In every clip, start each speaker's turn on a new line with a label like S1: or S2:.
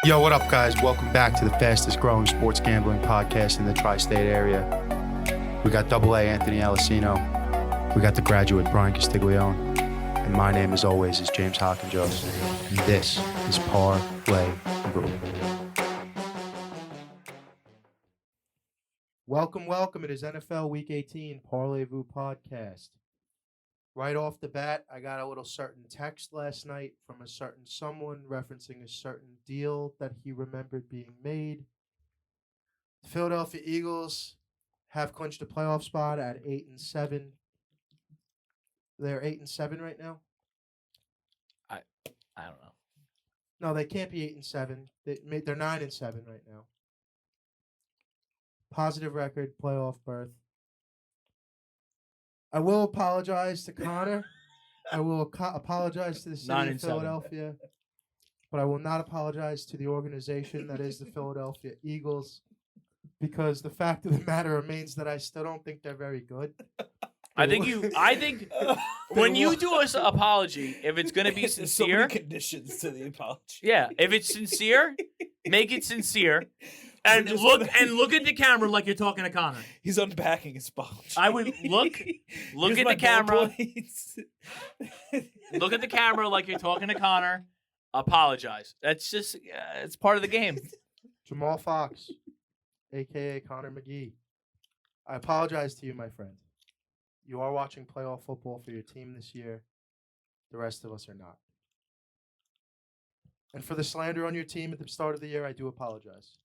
S1: Yo, what up, guys? Welcome back to the fastest growing sports gambling podcast in the tri-state area. We got AA Anthony Alessino. We got the graduate Bryan Stiglione. And my name, as always, is James Hawkinjoss. And this is Parlay-Vous. Welcome. It is NFL Week 18 Parlay-Vous podcast. Right off the bat, I got a little certain text last night from a certain someone referencing a certain deal that he remembered being made. The Philadelphia Eagles have clinched a playoff spot at 8-7. They're 8-7 right now.
S2: I don't know.
S1: No, they can't be 8-7. They're 9-7 right now. Positive record, playoff berth. I will apologize to Connor. I will apologize to the city of Philadelphia. But I will not apologize to the organization that is the Philadelphia Eagles. Because the fact of the matter remains that I still don't think they're very good.
S2: I think when you do an apology, if it's going to be sincere,
S3: so many conditions to the apology.
S2: Yeah, if it's sincere, make it sincere, and look at the camera like you're talking to Connor.
S3: He's unpacking his apology.
S2: I would look at the camera. Look at the camera like you're talking to Connor. Apologize. That's just it's part of the game.
S1: Jamal Fox, a.k.a. Connor McGee. I apologize to you, my friend. You are watching playoff football for your team this year. The rest of us are not. And for the slander on your team at the start of the year, I do apologize.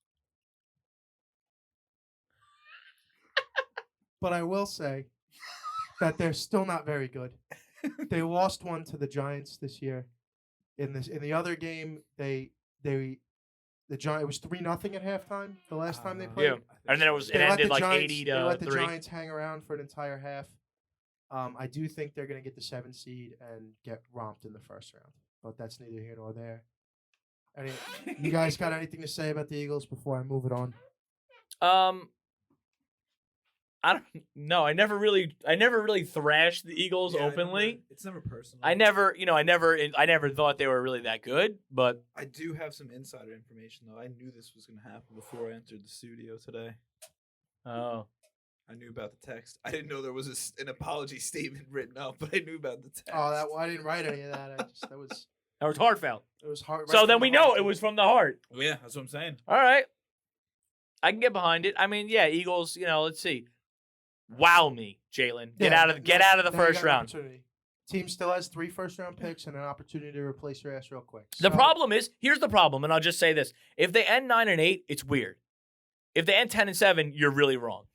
S1: But I will say that they're still not very good. They lost one to the Giants this year. In the other game, the Giants, it was 3-0 at halftime the last time they played.
S2: Yeah, and then it ended like 80 to 3.
S1: They let the Giants hang around for an entire half. I do think they're going to get the 7th seed and get romped in the first round, but that's neither here nor there. You guys got anything to say about the Eagles before I move it on?
S2: I don't know. I never really thrashed the Eagles openly.
S3: It's never personal.
S2: I never thought they were really that good, but
S3: I do have some insider information though. I knew this was going to happen before I entered the studio today.
S2: Oh.
S3: I knew about the text. I didn't know there was an apology statement written up, but I knew about the text.
S1: Oh, I didn't write any of that. That was
S2: heartfelt.
S1: It was hard.
S2: So then we know it was from the heart.
S3: Oh, yeah, that's what I'm saying.
S2: All right. I can get behind it. I mean, yeah, Eagles, let's see. Wow me, Jalen. Get out of the first round.
S1: Team still has 3 first-round picks and an opportunity to replace your ass real quick.
S2: The problem is, here's the problem, and I'll just say this. If they end 9-8, it's weird. If they end 10-7, you're really wrong.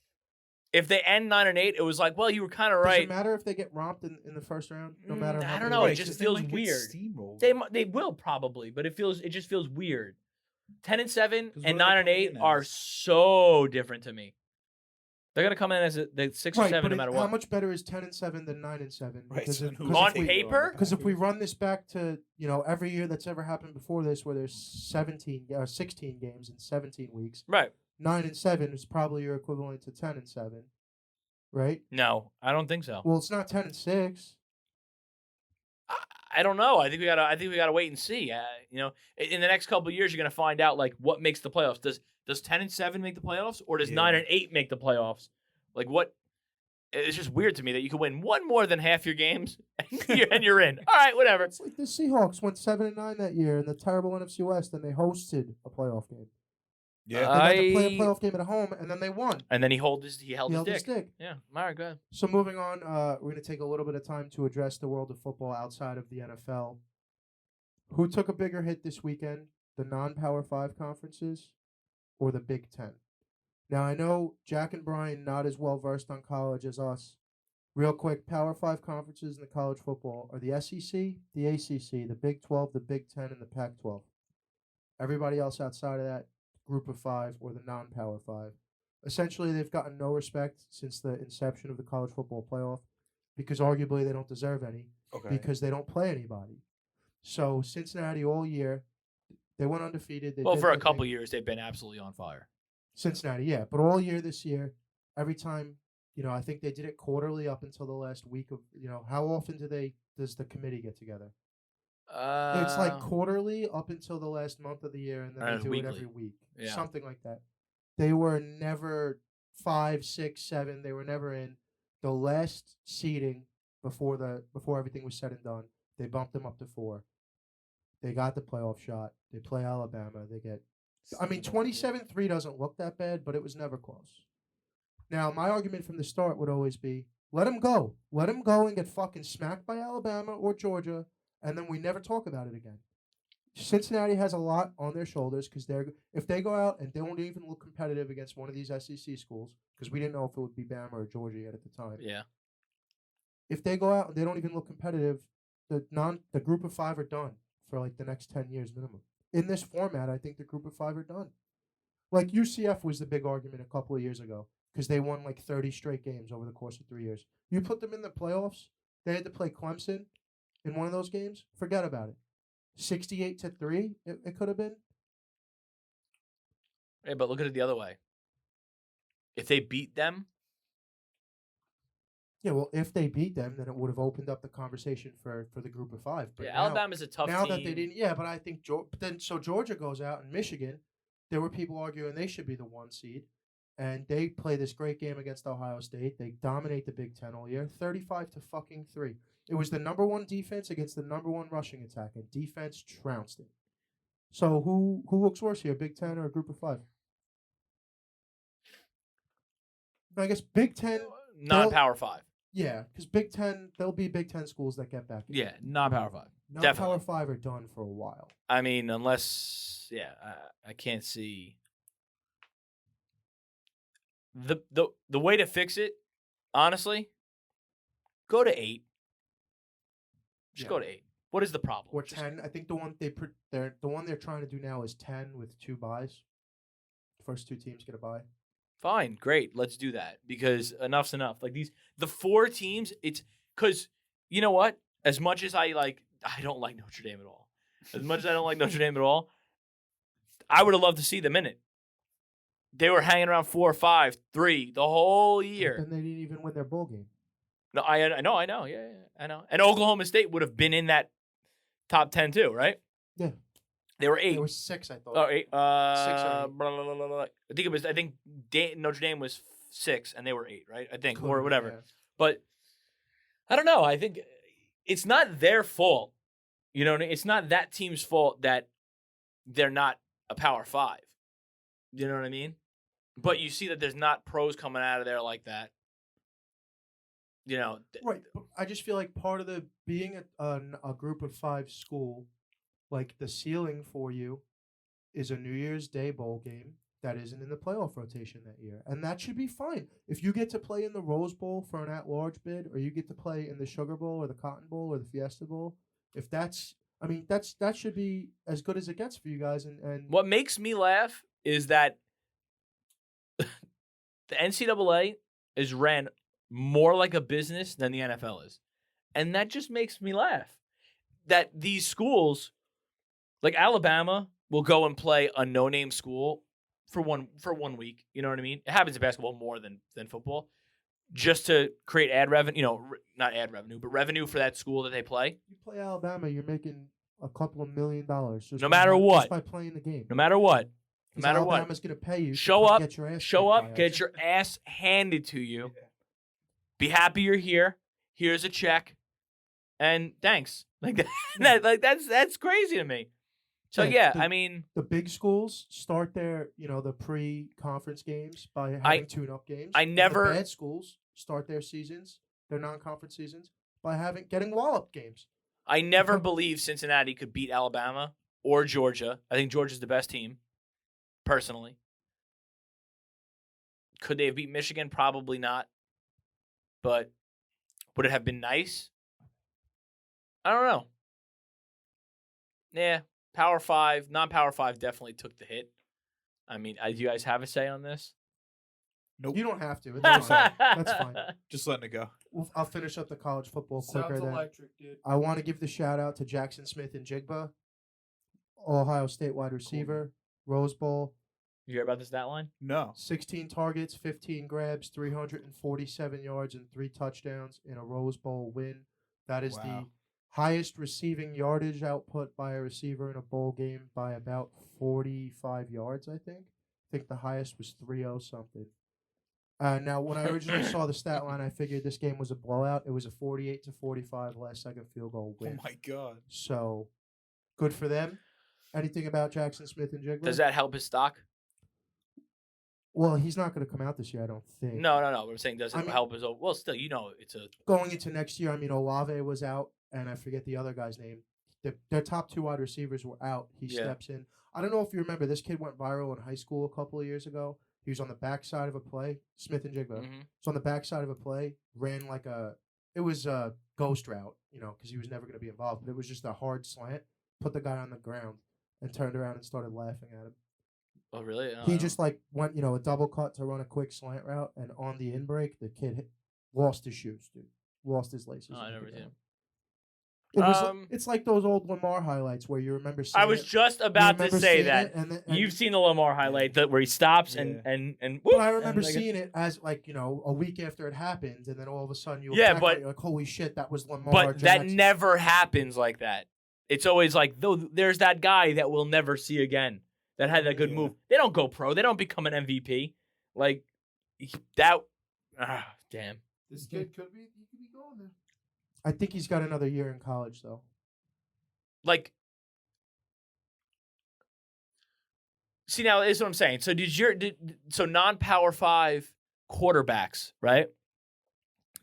S2: If they end 9-8, it was like, well, you were kind of right.
S1: Does it matter if they get romped in the first round? No matter.
S2: I don't know. It just feels weird. They will probably, but it just feels weird. 10-7 and 9-8 are so different to me. They're gonna come in as the 6 or 7 no matter what.
S1: How much better is 10-7 than 9-7?
S3: Right.
S2: On paper,
S1: because if we run this back to every year that's ever happened before this, where there's 16 games in 17 weeks,
S2: right?
S1: 9-7 is probably your equivalent to 10-7, right?
S2: No, I don't think so.
S1: Well, it's not 10-6.
S2: I don't know. I think we gotta wait and see. In the next couple of years, you're gonna find out like what makes the playoffs. Does 10-7 make the playoffs, or does 9-8 make the playoffs? Like what? It's just weird to me that you can win one more than half your games and you're in. All right, whatever.
S1: It's like the Seahawks went 7-9 that year in the terrible NFC West, and they hosted a playoff game.
S3: Yeah,
S1: they had to play a playoff game at home, and then they won.
S2: And then he held his stick.
S1: Yeah.
S2: All right, go ahead.
S1: So moving on, we're going to take a little bit of time to address the world of football outside of the NFL. Who took a bigger hit this weekend, the non-Power 5 conferences or the Big Ten? Now, I know Jack and Bryan not as well-versed on college as us. Real quick, Power 5 conferences in the college football are the SEC, the ACC, the Big 12, the Big 10, and the Pac-12. Everybody else outside of that, Group of 5 or the non-Power 5. Essentially, they've gotten no respect since the inception of the college football playoff because arguably they don't deserve any because they don't play anybody. So Cincinnati all year, they went undefeated.
S2: For a couple years, they've been absolutely on fire.
S1: Cincinnati, yeah. But all year this year, every time, I think they did it quarterly up until the last week of, how often does the committee get together? It's like quarterly up until the last month of the year, and then
S2: And
S1: they
S2: it's
S1: do
S2: weekly.
S1: it every week.
S2: Yeah.
S1: Something like that. They were never 5, 6, 7. They were never in the last seeding before everything was said and done. They bumped them up to 4. They got the playoff shot. They play Alabama. They get. I mean, 27-3 doesn't look that bad, but it was never close. Now, my argument from the start would always be, let them go. Let them go and get fucking smacked by Alabama or Georgia, and then we never talk about it again. Cincinnati has a lot on their shoulders because if they go out and they don't even look competitive against one of these SEC schools, because we didn't know if it would be Bama or Georgia yet at the time.
S2: Yeah.
S1: If they go out and they don't even look competitive, the group of 5 are done for like the next 10 years minimum. In this format, I think the group of 5 are done. Like UCF was the big argument a couple of years ago because they won like 30 straight games over the course of 3 years. You put them in the playoffs, they had to play Clemson in one of those games. Forget about it. 68-3, it could have been.
S2: Hey, but look at it the other way. If they beat them,
S1: Yeah, well, if they beat them, then it would have opened up the conversation for the group of 5. But now,
S2: Alabama's a tough
S1: now
S2: team.
S1: that they didn't, yeah, but I think Georgia goes out and Michigan. There were people arguing they should be the 1 seed, and they play this great game against Ohio State. They dominate the Big Ten all year, 35-3. It was the number 1 defense against the number 1 rushing attack, and defense trounced it. So who looks worse here, Big Ten or a group of 5? I guess Big Ten.
S2: Non-Power 5.
S1: Yeah, because Big Ten, there'll be Big Ten schools that get back.
S2: Yeah, non-Power 5.
S1: Non-Power 5 are done for a while.
S2: I mean, unless, I can't see. The way to fix it, honestly, go to 8. Just go to 8. What is the problem?
S1: Or 10. I think the one they're trying to do now is 10 with 2 buys. First 2 teams get a bye.
S2: Fine, great. Let's do that because enough's enough. Like the 4 teams, it's because you know what? As much as I don't like Notre Dame at all. As much as I don't like Notre Dame at all, I would have loved to see them in it. They were hanging around 4, 5, 3 the whole year.
S1: And they didn't even win their bowl game.
S2: No, I know. Yeah, I know. And Oklahoma State would have been in that top 10 too, right?
S1: Yeah.
S2: They were 8.
S1: They were 6, I thought.
S2: Oh, 8.
S1: 6 or 8.
S2: Blah, blah, blah, blah, blah. I think Notre Dame was 6 and they were 8, right? I think,
S1: Could
S2: or
S1: be,
S2: whatever.
S1: yeah.
S2: But I don't know. I think it's not their fault. You know, it's not that team's fault that they're not a Power 5. You know what I mean? But you see that there's not pros coming out of there like that. You know,
S1: right. But I just feel like part of the being a group of 5 school, like the ceiling for you is a New Year's Day bowl game that isn't in the playoff rotation that year. And that should be fine. If you get to play in the Rose Bowl for an at-large bid, or you get to play in the Sugar Bowl or the Cotton Bowl or the Fiesta Bowl, if that's, I mean, that should be as good as it gets for you guys. And
S2: what makes me laugh is that the NCAA is ran more like a business than the NFL is. And that just makes me laugh. That these schools, like Alabama, will go and play a no-name school for one week. You know what I mean? It happens in basketball more than football. Just to create ad revenue, not ad revenue, but revenue for that school that they play.
S1: You play Alabama, you're making a couple of $1 million. Just
S2: no matter what.
S1: Just by playing the game.
S2: No matter what. No matter what.
S1: Alabama's going to pay you.
S2: Show up,
S1: get your ass
S2: get your ass handed to you. Yeah. Be happy you're here. Here's a check. And thanks. Like that's crazy to me. So I mean,
S1: the big schools start their, the pre-conference games by having tune-up games.
S2: The
S1: bad schools start their seasons, their non-conference seasons, by getting wallop games.
S2: I never believed Cincinnati could beat Alabama or Georgia. I think Georgia's the best team, personally. Could they have beat Michigan? Probably not. But would it have been nice? I don't know. Yeah, Power 5, non-Power 5 definitely took the hit. I mean, do you guys have a say on this?
S3: Nope.
S1: You don't have to. That's fine.
S3: Just letting it go.
S1: I'll finish up the college football quicker.
S4: Sounds electric, dude.
S1: I want to give the shout out to Jackson Smith and Jigba, Ohio State wide receiver, Rose Bowl.
S2: You hear about this stat line?
S3: No.
S1: 16 targets, 15 grabs, 347 yards, and 3 touchdowns in a Rose Bowl win. That is the highest receiving yardage output by a receiver in a bowl game by about 45 yards, I think. I think the highest was 3-0 something. Now, when I originally saw the stat line, I figured this game was a blowout. It was a 48-45 last-second field goal win.
S3: Oh my God!
S1: So, good for them. Anything about Jackson Smith and Jigba?
S2: Does that help his stock?
S1: Well, he's not going to come out this year, I don't think.
S2: No. What I'm saying, does it help his? Well, still, it's a
S1: going into next year. I mean, Olave was out, and I forget the other guy's name. Their top 2 wide receivers were out. He steps in. I don't know if you remember, this kid went viral in high school a couple of years ago. He was on the backside of a play, Smith and Jigba.
S2: Mm-hmm.
S1: So on the backside of a play, ran like it was a ghost route, because he was never going to be involved. But it was just a hard slant, put the guy on the ground, and turned around and started laughing at him.
S2: Oh, really?
S1: He just went, a double cut to run a quick slant route, and on the in break, the kid lost his shoes, dude. Lost his laces.
S2: Oh, I never seen him.
S1: It was. It's like those old Lamar highlights where you remember seeing
S2: I was just about to say that.
S1: And
S2: you've seen the Lamar highlight where he stops and
S1: But I remember seeing it as a week after it happened, and then all of a sudden you're like, holy shit, that was Lamar.
S2: But
S1: Jackson.
S2: That never happens like that. It's always like, though, there's that guy that we'll never see again that had that good move. They don't go pro. They don't become an MVP. Like that. Damn.
S3: This kid could be going there.
S1: I think he's got another year in college, though.
S2: Like, see, now this is what I'm saying. So so non-Power 5 quarterbacks, right?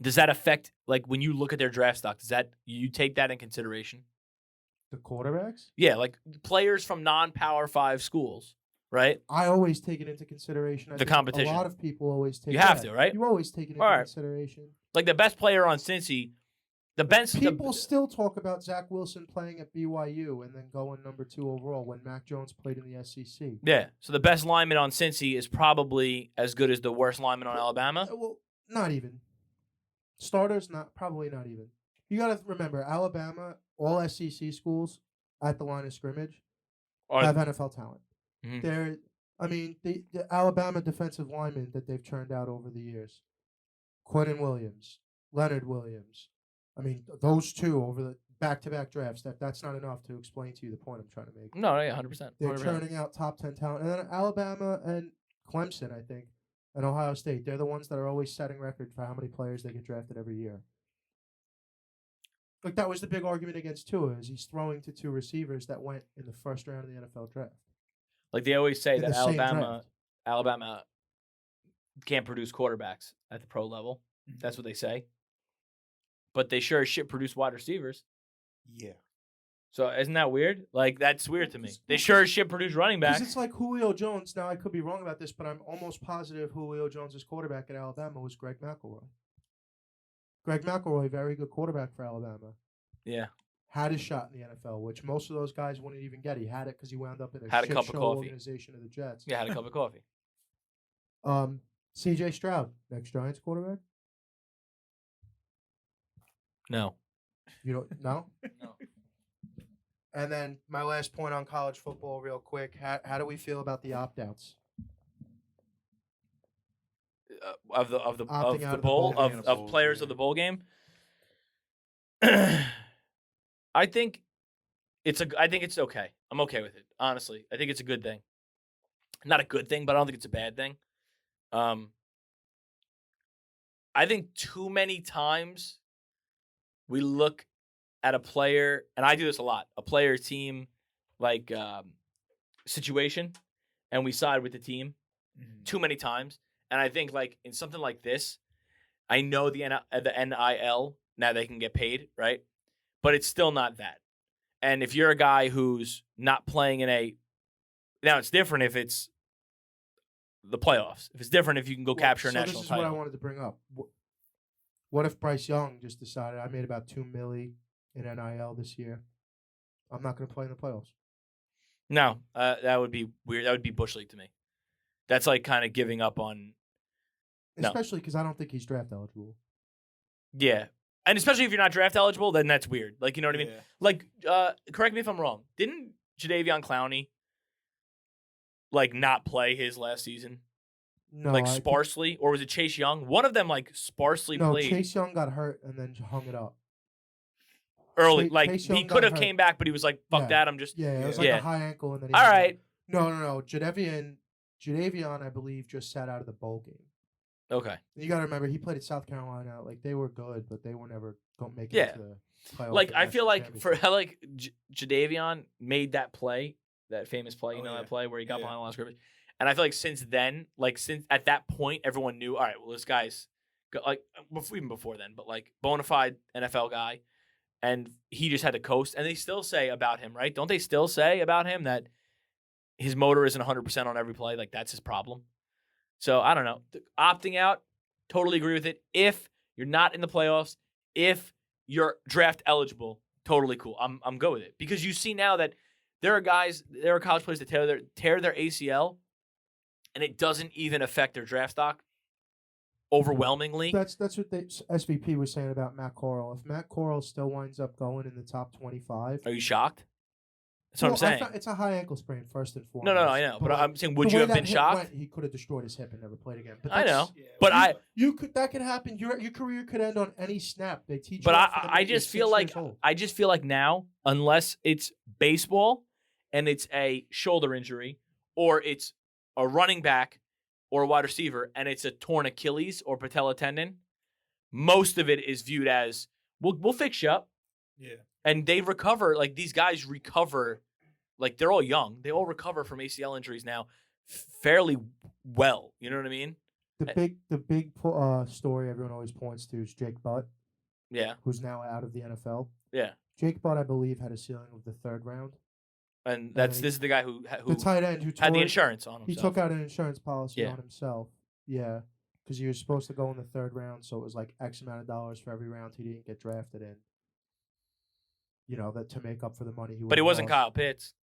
S2: Does that affect, like, when you look at their draft stock? You take that in consideration?
S1: The quarterbacks?
S2: Yeah, like players from non-Power 5 schools, right?
S1: I always take it into consideration.
S2: The competition.
S1: A lot of people always take it.
S2: You have to, right?
S1: You always take it into consideration.
S2: Like the best player on Cincy.
S1: People still talk about Zach Wilson playing at BYU and then going number 2 overall when Mac Jones played in the SEC.
S2: Yeah, so the best lineman on Cincy is probably as good as the worst lineman on Alabama?
S1: Well, not even. Starters, probably not even. You got to remember, Alabama, all SEC schools at the line of scrimmage have NFL talent.
S2: Mm-hmm.
S1: The Alabama defensive linemen that they've churned out over the years, Quinnen Williams, Leonard Williams. Those 2 over the back-to-back drafts, that's not enough to explain to you the point I'm trying to make.
S2: No, yeah, 100%.
S1: They're churning out top 10 talent. And then Alabama and Clemson, I think, and Ohio State, they're the ones that are always setting records for how many players they get drafted every year. Like, that was the big argument against Tua, is he's throwing to 2 receivers that went in the first round of the NFL draft.
S2: Like, they always say that Alabama can't produce quarterbacks at the pro level. Mm-hmm. That's what they say. But they sure as shit produce wide receivers.
S3: Yeah.
S2: So isn't that weird? Like, that's weird to me. They sure as shit produce running backs.
S1: Because it's like Julio Jones. Now, I could be wrong about this, but I'm almost positive Julio Jones' quarterback at Alabama was Greg McElroy. Greg McElroy, very good quarterback for Alabama.
S2: Yeah.
S1: Had his shot in the NFL, which most of those guys wouldn't even get. He had it because he wound up in
S2: a
S1: shit show organization of the Jets.
S2: Yeah, had a cup of coffee.
S1: C.J. Stroud, next Giants quarterback?
S2: No.
S1: You don't know?
S2: No.
S1: And then my last point on college football, real quick. How do we feel about the opt-outs?
S2: Of the bowl of players of the bowl game? I think it's okay. I'm okay with it, honestly. I think it's a good thing. Not a good thing, but I don't think it's a bad thing. I think too many times we look at a player, and I do this a lot, a player team situation, and we side with the team too many times. And I think in something like this, I know the NIL, now they can get paid, right? But it's still not that. And if you're a guy who's not playing now it's different if it's the playoffs. If it's different if you can go capture a national title.
S1: This is what I wanted to bring up. What if Bryce Young just decided, I made about $2 million in NIL this year, I'm not going to play in the playoffs?
S2: No, that would be weird. That would be Bush League to me. That's kind of giving up on.
S1: Especially because I don't think he's draft eligible.
S2: Yeah. And especially if you're not draft eligible, then that's weird. You know what I mean? Correct me if I'm wrong. Didn't Jadeveon Clowney, not play his last season?
S1: No.
S2: Sparsely? Or was it Chase Young? One of them, sparsely played.
S1: No, Chase Young got hurt and then hung it up.
S2: early.
S1: Chase
S2: Like
S1: Young
S2: he
S1: got
S2: could have
S1: hurt.
S2: came back, but he was like, "Fuck
S1: Yeah.
S2: that, I'm just."
S1: Yeah, it was
S3: Yeah.
S1: like
S2: Yeah.
S1: a high ankle, and then he
S2: All
S1: had
S2: right.
S1: No. Jadeveon, I believe, just sat out of the bowl game.
S2: Okay.
S1: You got to remember, he played at South Carolina. Like, they were good, but they were never going to make it
S2: Yeah.
S1: into the playoff.
S2: Like
S1: or
S2: I feel
S1: national
S2: like for
S1: championship.
S2: how like Jadeveon made that play, that famous play,
S3: Oh, yeah.
S2: that play where he got
S3: Yeah.
S2: behind the line of scrimmage. And I feel like since then, like since at that point, everyone knew, all right, well, this guy's like even before then, but like bona fide NFL guy, and he just had to coast. And they still say about him, right? Don't they still say about him that his motor isn't 100% on every play? Like that's his problem. So I don't know. Opting out, totally agree with it. If you're not in the playoffs, if you're draft eligible, totally cool. I'm good with it because you see now that there are college players that tear their ACL, and it doesn't even affect their draft stock overwhelmingly.
S1: That's what SVP was saying about Matt Corral. If Matt Corral still winds up going in the top 25,
S2: Are you shocked? That's what I'm saying.
S1: It's a high ankle sprain first and foremost.
S2: No, I know. But
S1: like,
S2: I'm saying, would
S1: the
S2: you
S1: way
S2: have
S1: that
S2: been
S1: hit
S2: shocked?
S1: went, he could have destroyed his hip and never played again. But
S2: I know.
S3: Yeah,
S2: But
S1: that could happen. Your career could end on any snap. They teach.
S2: But
S1: you that from the
S2: I
S1: minute you're
S2: just feel
S1: 6
S2: like
S1: years old.
S2: now, unless it's baseball and it's a shoulder injury, or it's a running back or a wide receiver and it's a torn Achilles or patella tendon, most of it is viewed as we'll fix you up.
S3: Yeah.
S2: And they recover. Like these guys recover. Like they're all young. They all recover from ACL injuries now fairly well. You know what I mean?
S1: The big story everyone always points to is Jake Butt,
S2: Yeah.
S1: who's now out of the NFL.
S2: Yeah.
S1: Jake Butt, I believe, had a ceiling of the 3rd round.
S2: And this is the guy who
S1: The tight end who
S2: had the
S1: tore-
S2: insurance on himself.
S1: He took out an insurance policy
S2: Yeah.
S1: on himself. Yeah. Because he was supposed to go in the 3rd round, so it was like X amount of dollars for every round he didn't get drafted in. You know, that to make up for the money he.
S2: But he wasn't
S1: lost.
S2: Kyle Pitts.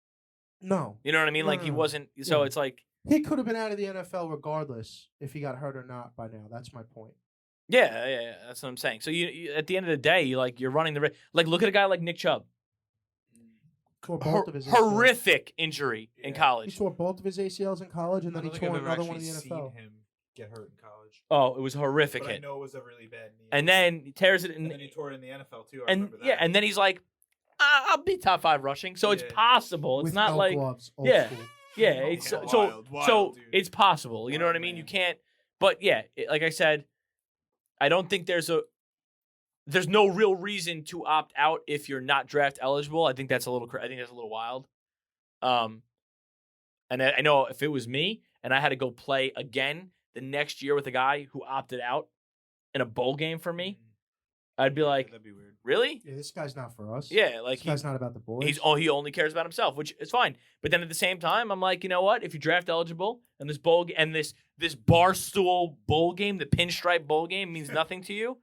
S1: No.
S2: You know what I mean?
S1: No,
S2: Like
S1: no,
S2: he
S1: no.
S2: wasn't. So
S1: Yeah.
S2: it's like,
S1: He could have been out of the NFL regardless if he got hurt or not by now. That's my point.
S2: yeah. That's what I'm saying. So you at the end of the day, you're running the risk. Like look at a guy like Nick Chubb.
S1: Tore both of his ACLs.
S2: Horrific injury in
S3: Yeah.
S1: He
S2: college.
S1: tore both of his ACLs in college, and
S3: I
S1: then he
S3: don't think
S1: tore
S3: I've ever
S1: another one in
S3: actually
S1: the
S3: seen
S1: NFL.
S3: him get hurt in college.
S2: Oh, it was a horrific
S3: But I
S2: hit.
S3: know it was a really bad knee.
S2: And then he tears it,
S3: and then he tore it in the NFL too. I
S2: and
S3: remember that.
S2: yeah, and then he's like, I'll be top 5 rushing. So it's
S3: Yeah.
S2: possible. It's
S1: With
S2: not
S1: no
S2: like
S1: gloves, old
S2: yeah.
S1: school.
S2: yeah,
S3: Oh,
S2: it's
S3: yeah.
S2: so
S3: Wild, dude.
S2: it's possible. You know
S3: Wild
S2: what I mean? You
S3: man.
S2: can't. But yeah, like I said, I don't think there's no real reason to opt out if you're not draft eligible. I think that's a little. I think that's a little wild. And I know if it was me and I had to go play again the next year with a guy who opted out in a bowl game for me, I'd be like,
S3: that'd be weird.
S2: really?
S1: Yeah, this guy's not for us.
S2: Yeah, like
S1: This guy's not about the boys.
S2: he only cares about himself, which is fine. But then at the same time, I'm like, you know what? If you're draft eligible and this bowl and this barstool bowl game, the pinstripe bowl game means nothing to you,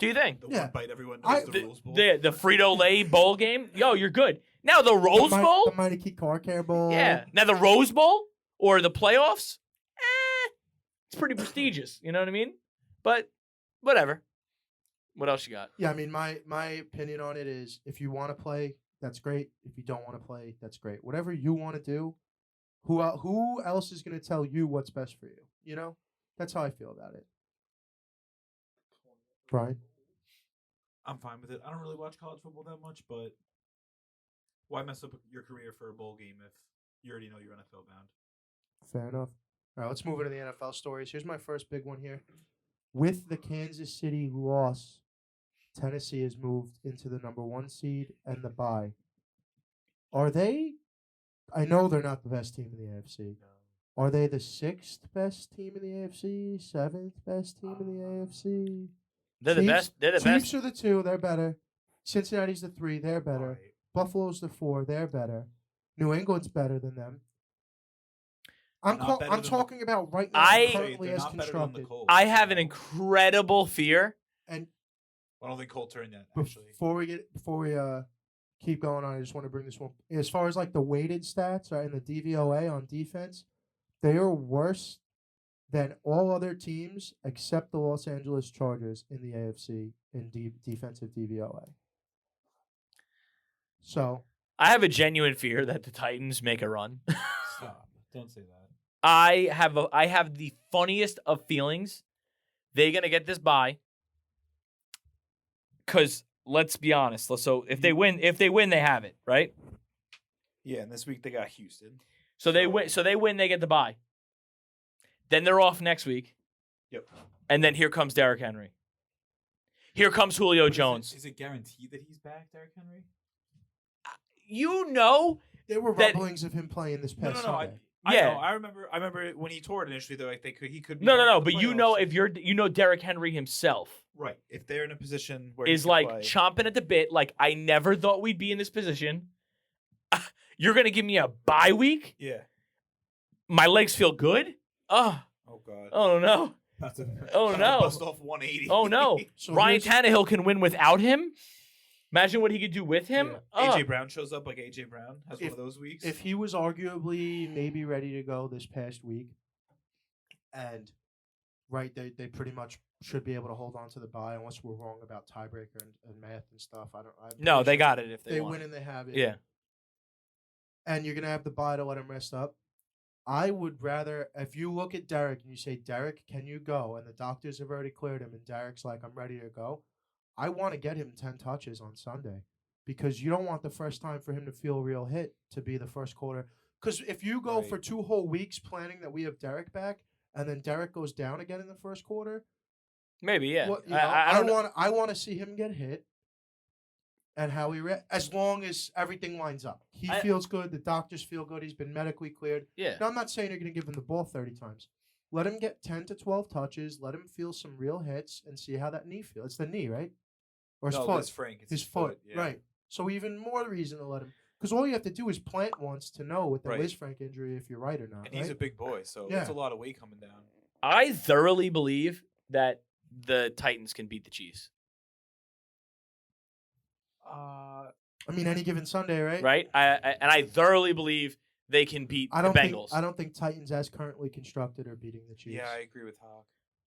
S2: do you think?
S3: The
S1: Yeah.
S3: one bite everyone knows the rules bowl.
S2: The Frito-Lay bowl game, yo, you're good. Now the Rose Bowl,
S1: the Mighty Key Car Care Bowl.
S2: yeah. Now the Rose Bowl or the playoffs, it's pretty prestigious. You know what I mean? But whatever. What else you got?
S1: Yeah, I mean, my opinion on it is if you want to play, that's great. If you don't want to play, that's great. Whatever you want to do, who else is going to tell you what's best for you? You know? That's how I feel about it. Brian?
S3: I'm fine with it. I don't really watch college football that much, but why mess up your career for a bowl game if you already know you're NFL bound?
S1: Fair enough. All right, let's move into the NFL stories. Here's my first big one here. With the Kansas City loss, Tennessee has moved into the number 1 seed and the bye. Are they? I know they're not the best team in the AFC. Are they the 6th best team in the AFC? 7th best team in the AFC?
S2: They're the
S1: Chiefs-
S2: best. They're the
S1: Chiefs
S2: best.
S1: are the 2. They're better. Cincinnati's the 3. They're better.
S3: Alright.
S1: Buffalo's the 4. They're better. New England's better than them. I'm
S3: Not better
S1: I'm
S3: than
S1: talking about right now
S2: I-
S1: currently
S3: They're
S1: as
S3: not better than the
S1: constructed.
S3: Colts.
S2: I have an incredible fear.
S1: And
S3: I don't think Colts are in that, actually.
S1: before we keep going on, I just want to bring this one. As far as like the weighted stats in the DVOA on defense, they are worse than all other teams except the Los Angeles Chargers in the AFC in defensive DVOA. So
S2: I have a genuine fear that the Titans make a run.
S3: Stop. Don't say that.
S2: I have the funniest of feelings they're gonna get this bye because let's be honest. So if they win, they have it, right?
S3: Yeah, and this week they got Houston.
S2: So they win, they get the bye. Then they're off next week.
S3: Yep.
S2: And then here comes Derrick Henry. Here comes Julio Jones.
S3: Is it guaranteed that he's back, Derrick Henry?
S2: You know
S1: There were rumblings of him playing this past Sunday.
S3: I remember when he tore it initially. They're like he could. Be
S2: No. But you know, if Derrick Henry himself,
S3: right? If they're in a position where
S2: is like chomping at the bit, like I never thought we'd be in this position. You're gonna give me a bye week?
S3: Yeah.
S2: My legs feel good. Oh
S3: God.
S2: Oh no. Oh no.
S3: Bust off 180.
S2: Oh no.
S1: So
S2: Ryan Tannehill can win without him. Imagine what he could do with him.
S3: Yeah. AJ Brown shows up like AJ Brown has one of those weeks.
S1: If he was arguably maybe ready to go this past week, and they pretty much should be able to hold on to the bye unless we're wrong about tiebreaker and math and stuff.
S2: No, they got it if they
S1: win and they have it.
S2: Yeah.
S1: And you're gonna have the bye to let him rest up. I would rather, if you look at Derek and you say, Derek, can you go? And the doctors have already cleared him, and Derek's like, I'm ready to go. I want to get him 10 touches on Sunday because you don't want the first time for him to feel a real hit to be the first quarter. Because if you go for 2 whole weeks planning that we have Derek back and then Derek goes down again in the first quarter.
S2: Maybe, yeah.
S1: Well, I want to see him get hit and how he as long as everything lines up. He feels good. The doctors feel good. He's been medically cleared.
S2: Yeah.
S1: Now, I'm not saying you're going to give him the ball 30 times. Let him get 10 to 12 touches. Let him feel some real hits and see how that knee feels. It's the knee, right? Or his foot.
S3: Frank.
S1: His foot. Yeah. Right. So even more reason to let him. Because all you have to do is plant once to know with the Liz Frank injury if you're right or not.
S3: And he's a big boy, so that's a lot of weight coming down.
S2: I thoroughly believe that the Titans can beat the Chiefs.
S1: I mean, any given Sunday, right?
S2: Right. I thoroughly believe they can beat the Bengals.
S1: I don't think Titans, as currently constructed, are beating the Chiefs.
S3: Yeah, I agree with Hawk.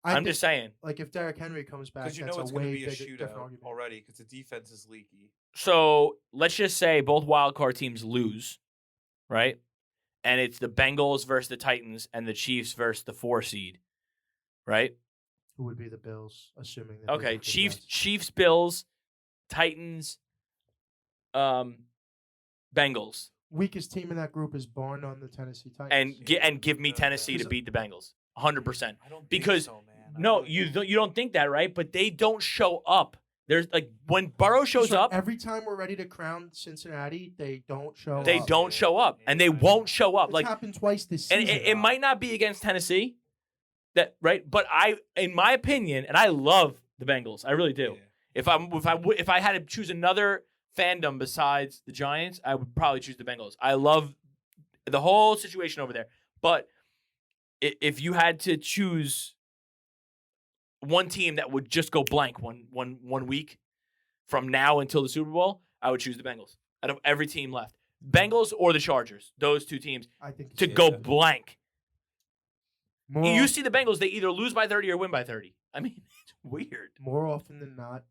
S2: I'm just saying.
S1: Like, if Derrick Henry comes back,
S3: because it's going to be a shootout already because the defense is leaky.
S2: So let's just say both wildcard teams lose, right? And it's the Bengals versus the Titans and the Chiefs versus the 4 seed, right?
S1: Who would be the Bills, assuming that?
S2: Okay, Chiefs, Bills, Titans, Bengals.
S1: Weakest team in that group is bar none the Tennessee Titans.
S2: And give me Tennessee to beat the Bengals, 100%.
S3: I don't
S2: because
S3: think so, man.
S2: No, you don't think that, right? But they don't show up. There's like when Burrow shows up.
S1: Every time we're ready to crown Cincinnati, they don't show up.
S2: They don't show up, and they won't show up.
S1: It's happened twice this season.
S2: And it might not be against Tennessee, right? But in my opinion, and I love the Bengals, I really do. Yeah. If I had to choose another fandom besides the Giants, I would probably choose the Bengals. I love the whole situation over there. But if you had to choose one team that would just go blank one week from now until the Super Bowl, I would choose the Bengals out of every team left. Bengals or the Chargers, those 2 teams,
S1: I think
S2: to go blank. You see the Bengals, they either lose by 30 or win by 30. I mean, it's weird.
S1: More often than not,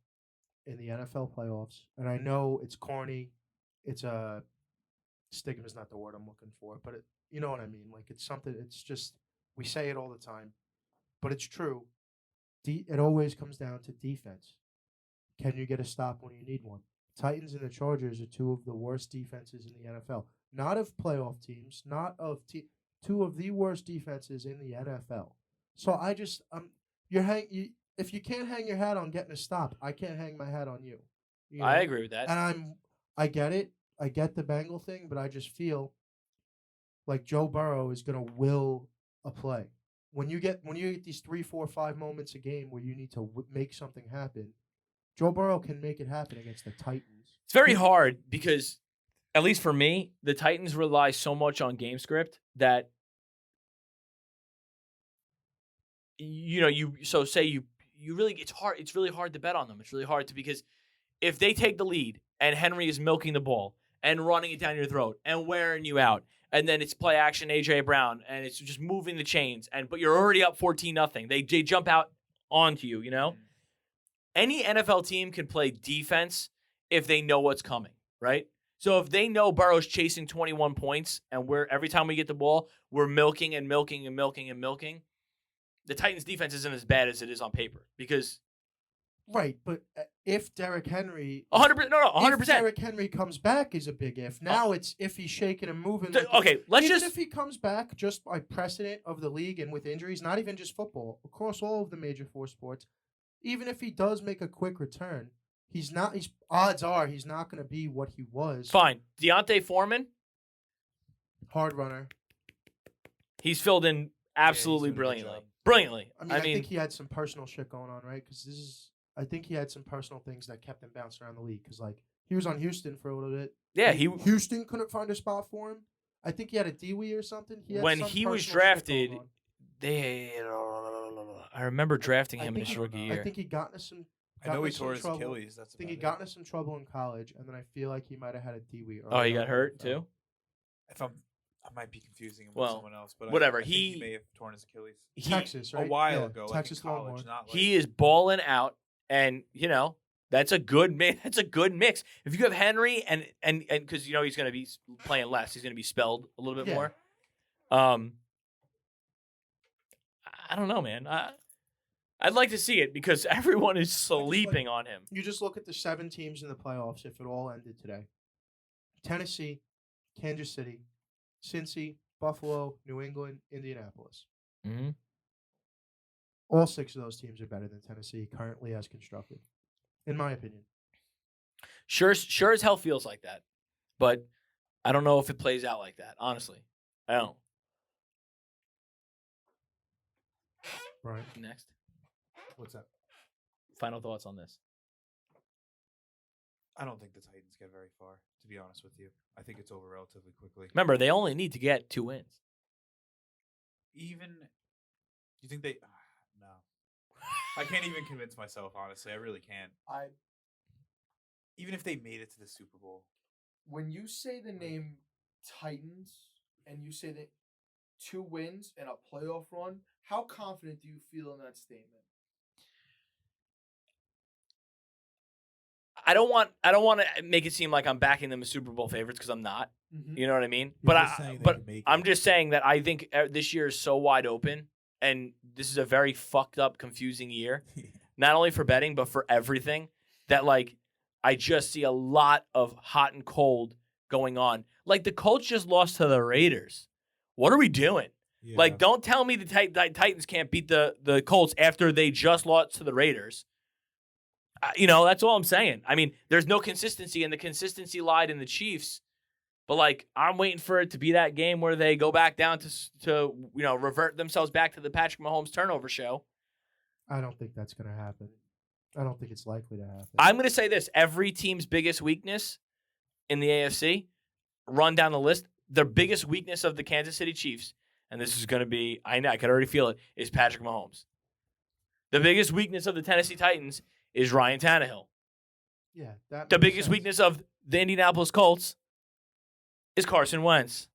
S1: in the NFL playoffs, and I know it's corny, it's a stigma is not the word I'm looking for, but you know what I mean. Like it's something. It's just we say it all the time, but it's true. It always comes down to defense. Can you get a stop when you need one? Titans and the Chargers are 2 of the worst defenses in the NFL. Not of playoff teams, not of 2 of the worst defenses in the NFL. So I just if you can't hang your hat on getting a stop, I can't hang my hat on you. know?
S2: I agree with that.
S1: And I get it. I get the Bengal thing, but I just feel like Joe Burrow is going to will a play. When you get these 3, 4, 5 moments a game where you need to make something happen, Joe Burrow can make it happen against the Titans.
S2: It's very hard because, at least for me, the Titans rely so much on game script that it's hard. It's really hard to bet on them. It's really hard because if they take the lead and Henry is milking the ball and running it down your throat and wearing you out, and then it's play action AJ Brown and it's just moving the chains, but you're already up 14-0. They jump out onto you. Any NFL team can play defense if they know what's coming, right? So if they know Burrow's chasing 21 points and every time we get the ball, we're milking and milking and milking and milking, the Titans' defense isn't as bad as it is on paper because
S1: Right, but if Derrick Henry,
S2: 100%. No,
S1: if
S2: 100%.
S1: Derrick Henry comes back is a big if. Now it's if he's shaking and moving. Like
S2: Okay, let's
S1: even
S2: just.
S1: if he comes back just by precedent of the league and with injuries, not even just football, across all of the major four sports, even if he does make a quick return, he's not. He's odds are he's not going to be what he was.
S2: Fine. Deontay Foreman,
S1: Hard runner.
S2: he's filled in absolutely
S3: doing a good
S2: brilliantly.
S3: job.
S2: Brilliantly.
S1: I think he had some personal shit going on, right? Because I think he had some personal things that kept him bouncing around the league. Because like he was on Houston for a little bit.
S2: Yeah,
S1: Houston couldn't find a spot for him. I think he had a DWI or something.
S2: When he was drafted, I remember drafting him his rookie year.
S1: I think he got into some.
S3: I know he tore his Achilles.
S1: I think he got into some trouble in college, and then I feel like he might have had a DWI.
S2: Oh, he got hurt too?
S3: I might be confusing him with
S2: Well,
S3: someone else, but
S2: whatever.
S3: I think he may have torn his Achilles.
S1: Texas, right?
S3: A while
S1: Yeah,
S3: ago,
S1: Texas
S3: like in college,
S1: Longhorn.
S3: not like
S2: He is balling out, and that's a good mix. That's a good mix. If you have Henry and because he's going to be playing less, he's going to be spelled a little bit
S1: Yeah.
S2: more. I don't know, man. I'd like to see it because everyone is sleeping on him.
S1: You just look at the 7 teams in the playoffs. If it all ended today, Tennessee, Kansas City, Cincy, Buffalo, New England, Indianapolis.
S2: Mm-hmm.
S1: All 6 of those teams are better than Tennessee currently as constructed, in my opinion.
S2: Sure as hell feels like that, but I don't know if it plays out like that. Honestly, I don't.
S1: Right.
S2: Next,
S1: What's that?
S2: final thoughts on this.
S3: I don't think the Titans get very far, to be honest with you. I think it's over relatively quickly.
S2: Remember, they only need to get 2 wins.
S3: Even, you think they? No, I can't even convince myself. Honestly, I really can't. Even if they made it to the Super Bowl,
S4: When you say the name Titans and you say that 2 wins and a playoff run, how confident do you feel in that statement?
S2: I don't want to make it seem like I'm backing them as Super Bowl favorites because I'm not.
S4: Mm-hmm.
S2: You know what I mean?
S3: You're
S2: But
S3: just saying they
S2: but
S3: can make
S2: I'm
S3: it.
S2: just saying that I think this year is so wide open, and this is a very fucked up, confusing year, not only for betting but for everything. That like I just see a lot of hot and cold going on. Like the Colts just lost to the Raiders. What are we doing?
S3: Yeah.
S2: Like, don't tell me the Titans can't beat the Colts after they just lost to the Raiders. That's all I'm saying. I mean, there's no consistency, and the consistency lied in the Chiefs. But, like, I'm waiting for it to be that game where they go back down to revert themselves back to the Patrick Mahomes turnover show.
S1: I don't think that's going to happen. I don't think it's likely to happen.
S2: I'm going to say this. Every team's biggest weakness in the AFC, run down the list, their biggest weakness of the Kansas City Chiefs, and this is going to be, I know, I could already feel it, is Patrick Mahomes. The biggest weakness of the Tennessee Titans is Ryan Tannehill.
S1: Yeah, that
S2: The
S1: makes
S2: biggest
S1: sense.
S2: weakness of the Indianapolis Colts is Carson Wentz.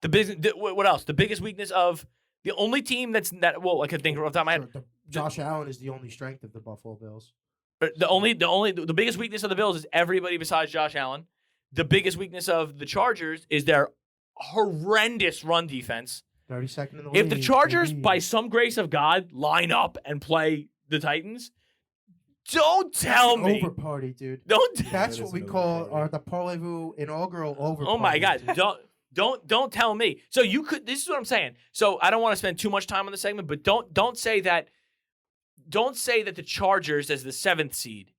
S2: What else? The biggest weakness of the only team I could think of off the top of my head.
S1: Sure, Josh Allen is the only strength of the Buffalo Bills.
S2: The biggest weakness of the Bills is everybody besides Josh Allen. The biggest weakness of the Chargers is their horrendous run defense.
S1: 32nd in the league.
S2: If the Chargers,
S1: baby.
S2: by some grace of God, line up and play the Titans, don't tell me.
S1: Over party, dude.
S2: Don't.
S1: That's
S3: That
S1: what
S3: is
S1: we
S3: an
S1: call
S3: over party.
S1: the Parlay-Vous inaugural over
S2: Oh my
S1: party.
S2: God! Don't tell me. So you could. This is what I'm saying. So I don't want to spend too much time on the segment, but don't say that. Don't say that the Chargers, as the 7th seed,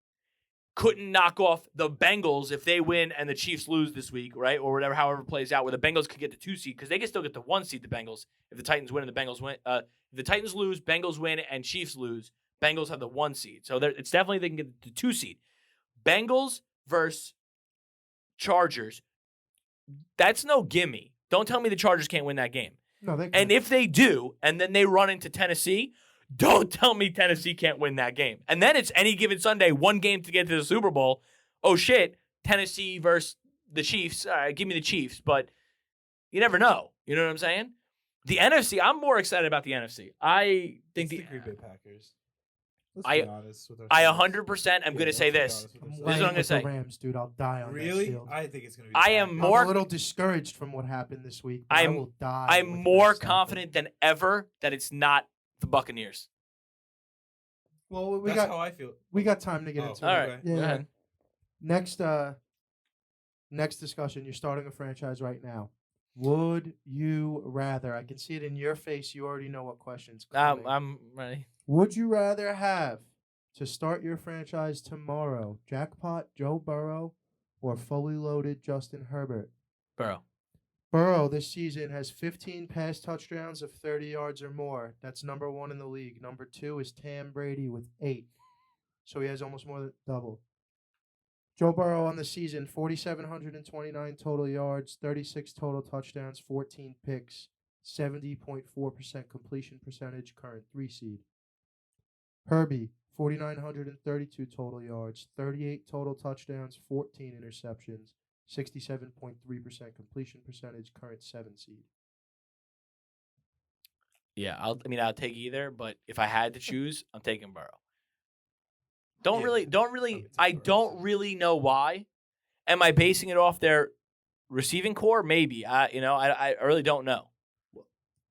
S2: couldn't knock off the Bengals if they win and the Chiefs lose this week, right? Or whatever, however it plays out, where the Bengals could get the 2 seed because they can still get the 1 seed. The Bengals, if the Titans win and the Bengals win, if the Titans lose, Bengals win, and Chiefs lose, Bengals have the 1 seed. So it's definitely they can get the 2 seed. Bengals versus Chargers. That's no gimme. Don't tell me the Chargers can't win that game.
S1: No, they
S2: And
S1: couldn't.
S2: if they do, and then they run into Tennessee, don't tell me Tennessee can't win that game. And then it's any given Sunday, 1 game to get to the Super Bowl. Oh, shit, Tennessee versus the Chiefs. All right, give me the Chiefs. But you never know. You know what I'm saying? The NFC, I'm more excited about the NFC. I think
S3: It's the Green Bay Packers.
S2: I-
S3: Let's be honest with
S2: I
S3: ourselves.
S2: 100% am going to
S3: let's
S2: say
S3: be
S2: this.
S3: honest with
S1: I'm
S3: ourselves.
S2: This is what I'm
S1: laying
S2: gonna
S1: with
S2: say.
S1: The Rams, dude. I'll die on that
S3: Really?
S1: field.
S3: I think it's going to be.
S2: I
S3: the
S2: am
S3: Packers.
S2: more-
S1: I'm a little discouraged from what happened this week. But I
S2: I'm-
S1: will die.
S2: I'm
S1: with
S2: more
S1: Verstappen.
S2: confident than ever that it's not the Buccaneers.
S1: Well,
S3: That's how I feel.
S1: we got time to get
S3: Oh,
S1: into
S2: All
S1: it.
S2: right,
S3: okay.
S2: go ahead.
S1: Next discussion. You're starting a franchise right now. Would you rather? I can see it in your face. You already know what questions coming.
S2: I'm ready.
S1: Would you rather have to start your franchise tomorrow, jackpot Joe Burrow or fully loaded Justin Herbert?
S2: Burrow.
S1: Burrow this season has 15 pass touchdowns of 30 yards or more. That's number 1 in the league. Number 2 is Tom Brady with 8. So he has almost more than double. Joe Burrow on the season, 4,729 total yards, 36 total touchdowns, 14 picks, 70.4% completion percentage, current 3 seed. Herbie, 4,932 total yards, 38 total touchdowns, 14 interceptions, 67.3% completion percentage, current 7 seed.
S2: Yeah, I'll take either, but if I had to choose, I'm taking Burrow. Don't really I don't really know why. Am I basing it off their receiving core? Maybe. I really don't know.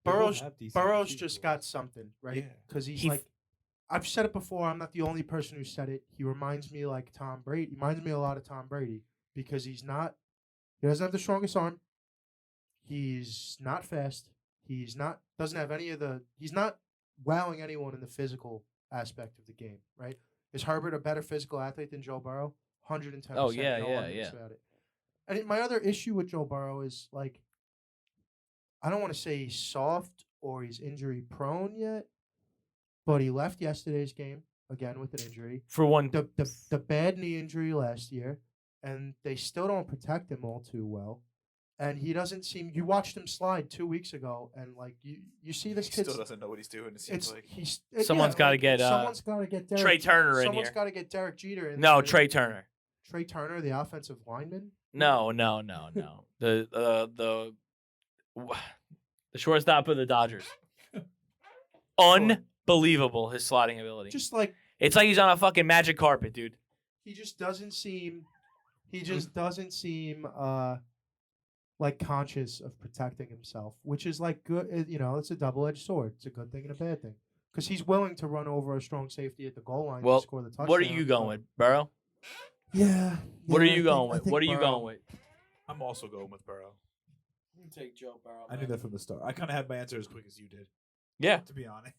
S1: Burrow's just got something, right?
S3: Yeah.
S1: Because he's like, I've said it before. I'm not the only person who said it. He reminds me like Tom Brady. He reminds me a lot of Tom Brady because he doesn't have the strongest arm. He's not fast. He's not wowing anyone in the physical aspect of the game, right? Is Herbert a better physical athlete than Joe Burrow? 110%.
S2: Oh, yeah,
S1: no arguments about it. And my other issue with Joe Burrow is like, I don't want to say he's soft or he's injury prone yet, but he left yesterday's game again with an injury.
S2: For one,
S1: The bad knee injury last year, and they still don't protect him all too well. And he doesn't seem. You watched him slide 2 weeks ago, and like you see this
S3: He
S1: kid
S3: still doesn't know what he's doing. It seems like
S2: Someone's gotta get,
S1: someone's got to get Derek,
S2: Trey Turner in
S1: someone's
S2: here.
S1: got to get Derek Jeter in.
S2: No,
S1: there.
S2: Trey Turner.
S1: Trey Turner, the offensive lineman.
S2: No. The shortstop of the Dodgers. Unbelievable his sliding ability.
S1: Just like
S2: It's like he's on a fucking magic carpet, dude.
S1: he just doesn't seem. He just doesn't seem like conscious of protecting himself, which is like good. It's a double-edged sword. It's a good thing and a bad thing because he's willing to run over a strong safety at the goal line
S2: Well,
S1: to score the touchdown.
S2: what are you going with, Burrow?
S1: Yeah.
S2: What are you
S1: I
S2: going with?
S1: think
S2: What are you
S1: Burrow.
S2: going with?
S3: I'm also going with Burrow.
S4: You take Joe Burrow.
S3: I knew that from the start. I kind of had my answer as quick as you did,
S2: Yeah.
S3: to be honest.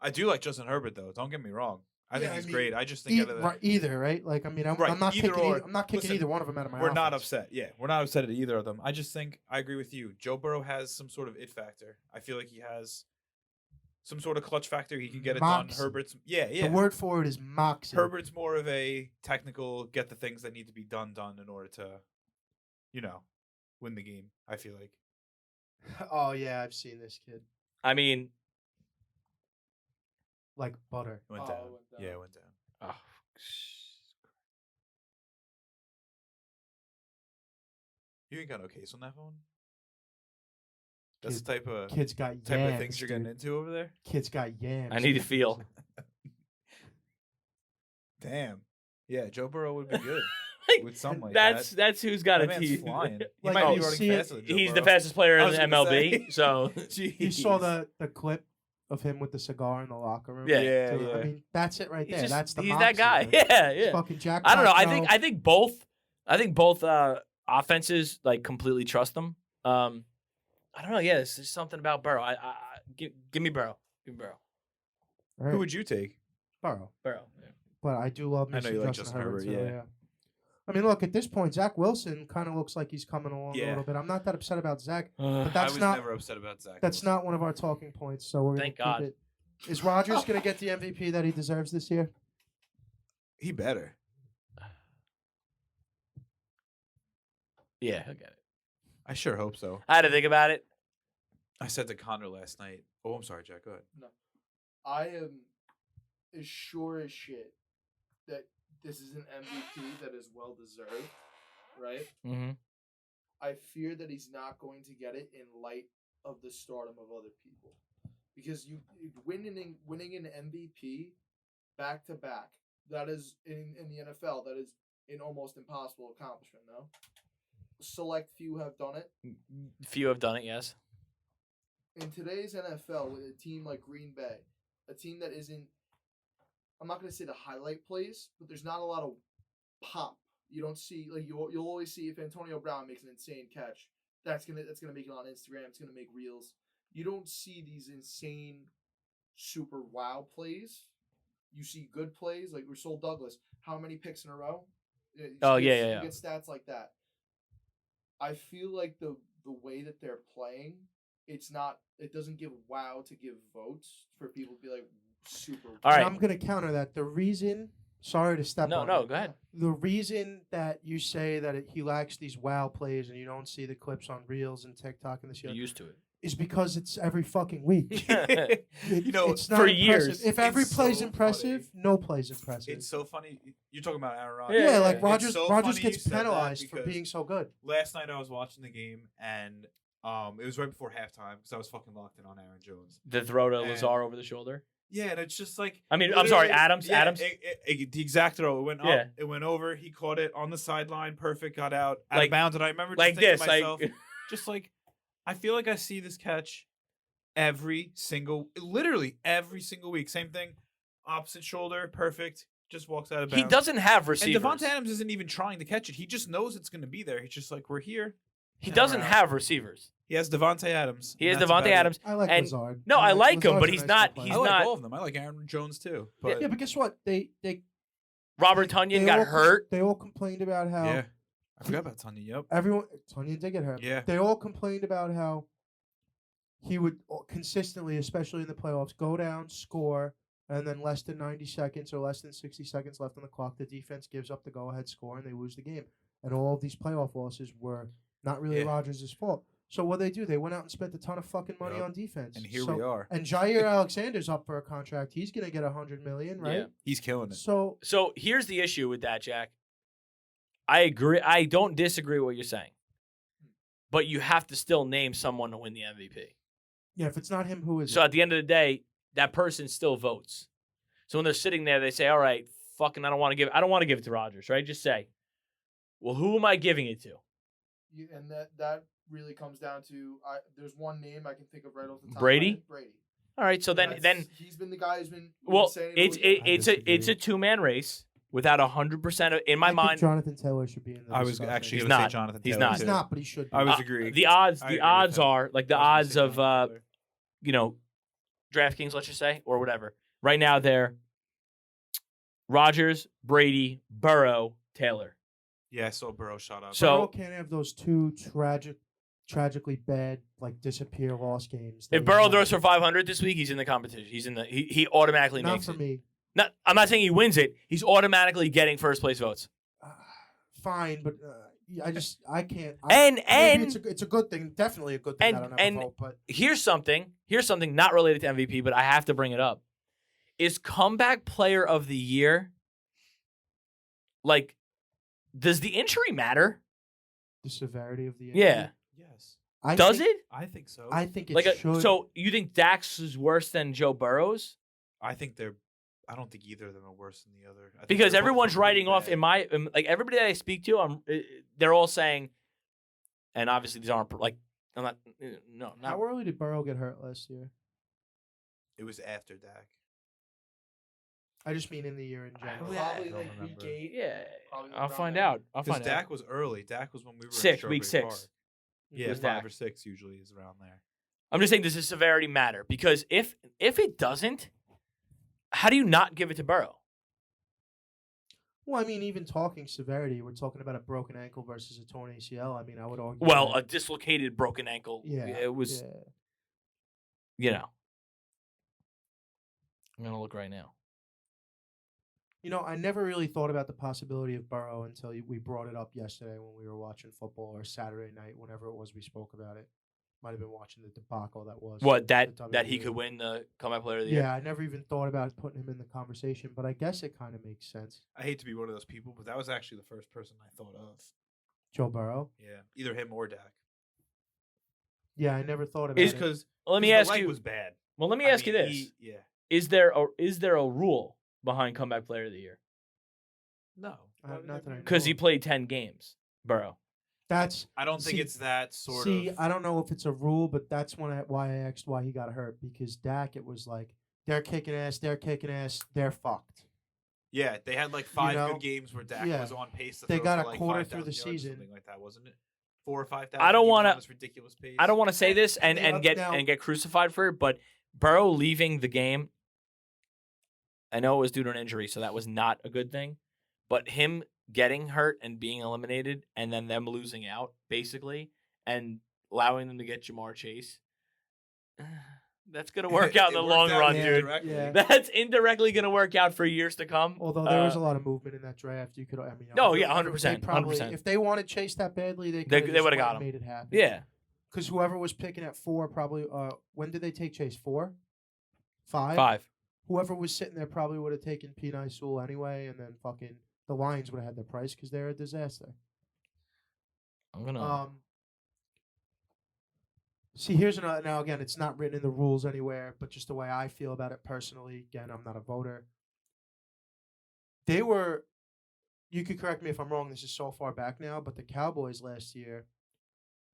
S3: I do like Justin Herbert, though. Don't get me wrong. I think
S1: Yeah,
S3: he's
S1: I mean,
S3: great. I just think out of the,
S1: Either, right? Like, I mean, I'm not
S3: either
S1: kicking.
S3: or.
S1: I'm not kicking
S3: Listen,
S1: either one of them out of my.
S3: we're not
S1: offense.
S3: upset. Yeah, we're not upset at either of them. I just think I agree with you. Joe Burrow has some sort of it factor. I feel like he has some sort of clutch factor. He can get it
S1: Moxie.
S3: done. Herbert's yeah.
S1: The word for it is moxie.
S3: Herbert's more of a technical, get the things that need to be done in order to, win the game. I feel like.
S1: Oh yeah, I've seen this kid
S2: I mean,
S1: like butter.
S3: It went
S4: Oh,
S3: down.
S4: it went down.
S3: Yeah, it went down.
S2: oh,
S3: You ain't got no case on that phone. That's the type of
S1: Kids got yams.
S3: of things you're getting
S1: dude.
S3: into over there.
S1: Kids got yams.
S2: I need to feel.
S3: Damn. Yeah, Joe Burrow would be good with something like
S2: that's
S3: that.
S2: that's who's got
S3: That
S2: a
S3: man's
S2: teeth.
S3: flying. He
S1: Like,
S3: might be
S1: you
S3: running
S1: see it-
S3: faster than Joe
S2: He's the
S3: Burrow.
S2: fastest player
S3: I
S2: in
S3: was
S2: the
S3: gonna
S2: MLB.
S3: say.
S2: So
S1: You saw
S3: Jeez.
S1: the clip of him with the cigar in the locker room.
S2: Yeah.
S3: Yeah,
S1: So, I
S3: yeah.
S1: mean, that's it right
S2: he's
S1: there.
S2: just-
S1: That's the
S2: he's
S1: moxie,
S2: that guy.
S1: dude.
S2: Yeah,
S1: It's
S2: yeah.
S1: fucking Jack.
S2: I don't know.
S1: Joe.
S2: I think both offenses like completely trust them. I don't know. Yeah, there's just something about Burrow. Give me Burrow. Give me Burrow.
S1: All right,
S3: Who would you take?
S1: Burrow.
S2: Burrow. Yeah.
S1: But I do love
S3: I
S1: me
S3: know
S1: some
S3: you like
S1: Justin
S3: Justin
S1: Herbert.
S3: Herbert,
S1: So,
S3: yeah.
S1: I mean, look, at this point, Zach Wilson kind of looks like he's coming along a
S3: Yeah.
S1: little bit. I'm not that upset about Zach, but
S3: I
S1: that's
S3: was
S1: not
S3: never upset about Zach.
S1: that's not one of our talking points. So we're
S2: Thank
S1: gonna
S2: God.
S1: keep it. Is Rodgers going to get the MVP that he deserves this year?
S3: He better.
S2: Yeah, he'll get it.
S3: I sure hope so.
S2: I had to think about it.
S3: I said to Connor last night. Oh, I'm sorry, Jack. Go ahead.
S4: I am as sure as shit that this is an MVP that is well deserved, right?
S2: Mm-hmm.
S4: I fear that he's not going to get it in light of the stardom of other people, because you winning an MVP back to back, that is in the NFL, that is an almost impossible accomplishment. No, select few have done it.
S2: Few have done it. Yes.
S4: In today's NFL, with a team like Green Bay, a team that isn't I'm not gonna say the highlight plays, but there's not a lot of pop. You don't see like you'll always see if Antonio Brown makes an insane catch, that's gonna make it on Instagram. It's gonna make reels. You don't see these insane, super wow plays. You see good plays like Rasul Douglas. How many picks in a row? You get stats like that. I feel like the way that they're playing, it doesn't give wow to give votes for people to be like super.
S2: All right,
S1: And I'm gonna counter that. The reason, sorry to step on.
S2: No, go ahead.
S1: The reason that you say that he lacks these wow plays and you don't see the clips on Reels and TikTok and this
S2: You're used to it.
S1: is because it's every fucking week. It's not
S2: for
S1: impressive.
S2: years.
S1: If every
S3: It's
S1: play's
S3: so
S1: impressive,
S3: funny.
S1: no play's impressive.
S3: It's so funny. You're talking about Aaron Rodgers.
S1: yeah,
S2: Yeah,
S1: like
S2: it's
S1: Rodgers.
S3: so
S1: Rodgers
S3: funny
S1: gets
S3: you said that
S1: penalized for
S3: because
S1: being so good.
S3: Last night I was watching the game and it was right before halftime because I was fucking locked in on Aaron Jones.
S2: The throw to
S3: And-
S2: Lazar over the shoulder.
S3: Yeah, and it's just like
S2: I mean, I'm sorry,
S3: literally-
S2: Adams.
S3: yeah,
S2: Adams.
S3: the exact throw. It went up.
S2: Yeah.
S3: It went over. He caught it on the sideline. Perfect. Got out
S2: Like-
S3: of bounds. And I remember just
S2: like
S3: thinking
S2: this,
S3: to myself,
S2: like
S3: just like I feel like I see this catch literally every single week. Same thing. Opposite shoulder. Perfect. Just walks out of bounds.
S2: he doesn't have
S3: And
S2: receivers.
S3: Devonta Adams isn't even trying to catch it. He just knows it's going to be there. He's just like, we're here.
S2: He
S3: and
S2: doesn't
S3: we're out.
S2: have receivers.
S3: He has Devonta Adams.
S2: He
S3: and
S2: has
S3: that's about
S2: Devontae
S3: it.
S2: Adams.
S1: I like
S2: And-
S1: Lazard.
S2: No, I like him,
S1: Lazard's
S2: but
S1: a
S2: he's
S1: nice
S2: not-
S1: little
S2: he's
S3: I
S1: player.
S3: like
S2: not-
S3: all of them. I like Aaron Jones too. But
S1: Yeah, but guess what? They
S2: Robert Tonyan got
S1: all,
S2: hurt.
S1: They all complained about how
S3: yeah. I forgot about Tanya. Yep.
S1: everyone. Tonyan did get hurt.
S3: Yeah.
S1: They all complained about how he would consistently, especially in the playoffs, go down, score, and then less than 90 seconds or less than 60 seconds left on the clock, the defense gives up the go-ahead score and they lose the game. And all of these playoff losses were not really
S3: Yeah.
S1: Rodgers' fault. So what they do, they went out and spent a ton of fucking money
S3: Yep.
S1: on defense.
S3: And here
S1: So-
S3: we are.
S1: And Jair Alexander's up for a contract. He's gonna get $100 million, right?
S2: Yeah.
S3: He's killing it.
S1: So
S2: So here's the issue with that, Jack. I agree. I don't disagree with what you're saying, but you have to still name someone to win the MVP.
S1: yeah, if it's not him, who is
S2: So
S1: it?
S2: at the end of the day, that person still votes. So when they're sitting there, they say, "All right, fucking, I don't want to give it to Rodgers, right?" Just say, "Well, who am I giving it to?"
S4: And that really comes down to there's one name I can think of right off the top.
S2: Brady?
S4: Of my head, Brady.
S2: All right, so then
S4: He's been the guy who's been.
S2: well,
S4: saying
S2: it's
S4: all year.
S2: it's a two-man race without 100% of in my
S1: I think
S2: mind.
S1: Jonathan Taylor should be in the
S3: I was
S1: discussion.
S3: actually
S2: He's
S3: going to say
S2: not.
S3: Jonathan
S2: He's
S3: Taylor.
S2: not.
S1: He's
S3: too.
S1: not, but he should be.
S3: I was agreeing.
S2: The odds
S3: I agree with him.
S2: are like the
S3: I was
S2: odds
S3: gonna say
S2: of
S3: Jonathan Taylor.
S2: you know, DraftKings, let's just say, or whatever. Right now, they're Rodgers, Brady, Burrow, Taylor.
S3: Yeah, I saw Burrow shot up.
S2: So-
S1: Burrow can't have those two tragically bad, like disappear loss games.
S2: If Burrow throws for 500 this week, he's in the competition. He's in the he automatically
S1: not
S2: makes
S1: for
S2: it.
S1: me.
S2: Not, I'm not saying he wins it. He's automatically getting first place votes.
S1: Fine, but I can't.
S2: And
S1: maybe it's a good thing. Definitely a good thing.
S2: and-
S1: I don't have
S2: and-
S1: a vote, but
S2: Here's something not related to MVP, but I have to bring it up. Is comeback player of the year, like, does the injury matter?
S1: the severity of the injury.
S2: Yeah.
S3: Yes,
S2: Does
S1: think,
S2: it?
S3: I think so.
S1: I think it
S2: Like,
S1: should.
S2: so you think Dax is worse than Joe Burrow's?
S3: I think I don't think either of them are worse than the other. I think
S2: Because
S3: they're both
S2: everyone's
S3: pretty
S2: writing off
S3: bad.
S2: like everybody that I speak to, they're all saying, and obviously these aren't like I'm not no not
S1: How early did Burrow get hurt last year?
S3: It was after Dak.
S1: I just mean in the year in general.
S2: Yeah.
S4: Probably
S3: I don't
S4: like
S3: remember.
S4: week 8.
S2: yeah.
S4: Probably
S2: I'll
S4: around
S2: find
S4: there.
S2: out. I'll
S3: Because
S2: find
S3: Dak
S2: out.
S3: was early. Dak was when we were in
S2: Week
S3: Strawberry
S2: 6.
S3: Park. Yeah,
S2: was
S3: 5
S2: Dak.
S3: or 6 usually is around there.
S2: I'm just saying, does the severity matter? Because if it doesn't, how do you not give it to Burrow?
S1: Well, I mean, even talking severity, we're talking about a broken ankle versus a torn ACL. I mean, I would argue.
S2: Well,
S1: that-
S2: a dislocated broken ankle.
S1: yeah,
S2: It was,
S1: yeah.
S2: you know. I'm gonna look right now.
S1: You know, I never really thought about the possibility of Burrow until we brought it up yesterday when we were watching football, or Saturday night, whenever it was we spoke about it. Might have been watching the debacle that was.
S2: What
S1: the
S2: that he
S1: WWE.
S2: could win the comeback player of the year?
S1: Yeah, I never even thought about putting him in the conversation, but I guess it kind of makes sense.
S3: I hate to be one of those people, but that was actually the first person I thought of.
S1: Joe Burrow.
S3: Yeah, either him or Dak.
S1: Yeah, I never thought about
S3: It's
S1: it.
S3: because
S2: Well, let me
S3: the
S2: ask
S3: leg
S2: you.
S3: was bad.
S2: Well, let me
S3: I
S2: ask you
S3: mean,
S2: this:
S3: yeah,
S2: Is there a rule behind comeback player of the year?
S3: no, Why would
S1: not
S3: there
S1: that I
S3: be?
S2: Because he played 10 games, Burrow.
S1: That's
S3: I don't think
S1: See-
S3: it's that sort
S1: see,
S3: of.
S1: I don't know if it's a rule, but that's why I asked why he got hurt, because Dak, it was like they're kicking ass, they're fucked.
S3: Yeah, they had like 5
S1: know?
S3: good games where Dak
S1: Yeah.
S3: was on pace to
S1: They
S3: throw
S1: got
S3: for
S1: a
S3: like
S1: quarter
S3: 5,000
S1: through the
S3: yards or
S1: season.
S3: something like that, wasn't it? 4 or 5,000.
S2: I don't
S3: want
S2: wanna-
S3: to this ridiculous pace.
S2: I don't want to say this
S1: And
S2: and
S1: the-
S2: get
S1: now-
S2: and get crucified for it, but Burrow leaving the game, I know it was due to an injury, so that was not a good thing. But him getting hurt and being eliminated, and then them losing out basically, and allowing them to get Jamar Chase, that's gonna work out in
S3: It
S2: the
S3: worked
S2: long
S3: out
S2: run,
S1: yeah,
S2: dude.
S3: indirectly.
S1: yeah.
S2: That's indirectly gonna work out for years to come.
S1: Although there was a lot of movement in that draft, you could. I mean,
S2: No,
S1: argue-
S2: yeah, 100%,
S1: they probably-
S2: 100%.
S1: If they wanted Chase that badly, they
S2: They
S1: just
S2: would've
S1: went
S2: got
S1: and
S2: him.
S1: made it happen.
S2: Yeah,
S1: Because whoever was picking at 4 probably. When did they take Chase? 4, 5.
S2: 5.
S1: Whoever was sitting there probably would have taken P. Sewell anyway, and then fucking the Lions would have had their price because they're a disaster.
S2: I'm gonna.
S1: See, here's another. Now, again, it's not written in the rules anywhere, but just the way I feel about it personally. Again, I'm not a voter. They were. You could correct me if I'm wrong. This is so far back now, but the Cowboys last year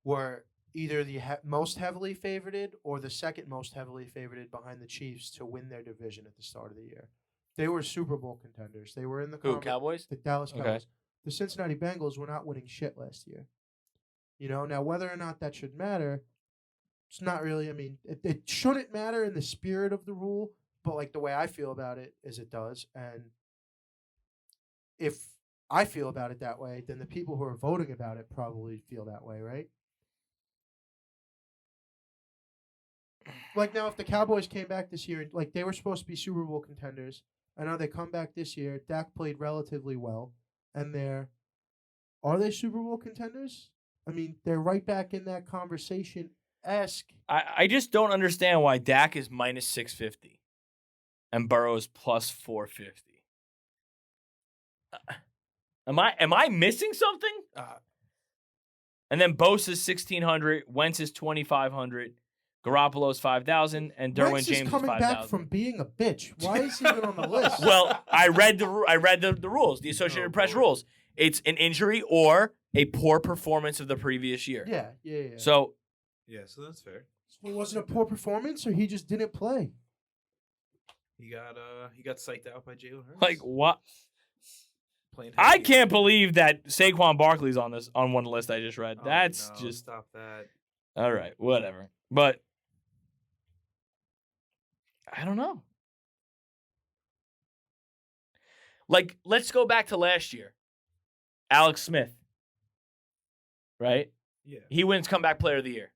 S1: were either the most heavily favored or the second most heavily favored behind the Chiefs to win their division at the start of the year. They were Super Bowl contenders. They were in the
S2: Who, Cowboys?
S1: the Dallas
S2: Okay.
S1: Cowboys. The Cincinnati Bengals were not winning shit last year. Now whether or not that should matter, it's not really. I mean, it shouldn't matter in the spirit of the rule, but like the way I feel about it is it does. And if I feel about it that way, then the people who are voting about it probably feel that way, right? Like now, if the Cowboys came back this year, like they were supposed to be Super Bowl contenders, I know they come back this year. Dak played relatively well, and are they Super Bowl contenders? I mean, they're right back in that conversation.
S2: I just don't understand why Dak is minus 650 and Burrow is plus 450. Am I missing something? And then Bosa's 1,600, Wentz is 2,500, Garoppolo's 5,000, and Derwin
S1: Wentz
S2: James
S1: is
S2: is
S1: coming
S2: 5,000.
S1: back from being a bitch. Why is he even on the list?
S2: Well, I read the rules, the Associated Press rules. It's an injury or a poor performance of the previous year.
S1: Yeah.
S2: So
S3: so that's fair.
S1: Well, was it a poor performance, or he just didn't play?
S3: He got psyched out by Jalen Hurts.
S2: like what?
S3: Playing
S2: I
S3: heavy.
S2: can't believe that Saquon Barkley's on one list I just read.
S3: Oh,
S2: That's
S3: no,
S2: just
S3: stop that.
S2: all right. Whatever. But I don't know. Like, let's go back to last year. Alex Smith. Right?
S3: Yeah.
S2: He wins comeback player of the year.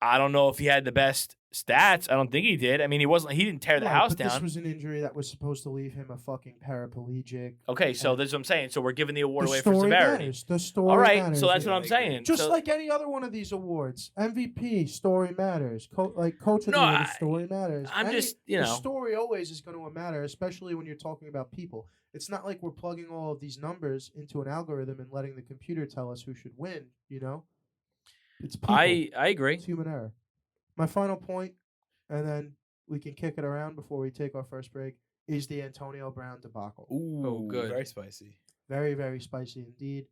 S2: I don't know if he had the best stats. I don't think he did. I mean, he didn't tear the
S1: Right,
S2: house
S1: but
S2: down.
S1: This was an injury that was supposed to leave him a fucking paraplegic.
S2: Okay, so that's what I'm saying. So we're giving the award
S1: The
S2: away for
S1: story
S2: severity.
S1: matters. The story
S2: All right,
S1: matters.
S2: so that's
S1: yeah.
S2: what I'm saying.
S1: Just
S2: So-
S1: like any other one of these awards, MVP, story matters. Coach of the
S2: No,
S1: year, the story matters.
S2: I'm just,
S1: the story always is going to matter, especially when you're talking about people. It's not like we're plugging all of these numbers into an algorithm and letting the computer tell us who should win. It's people.
S2: I agree.
S1: It's human error. My final point, and then we can kick it around before we take our first break, is the Antonio Brown debacle.
S2: Ooh, good.
S3: Very spicy.
S1: Very, very spicy indeed.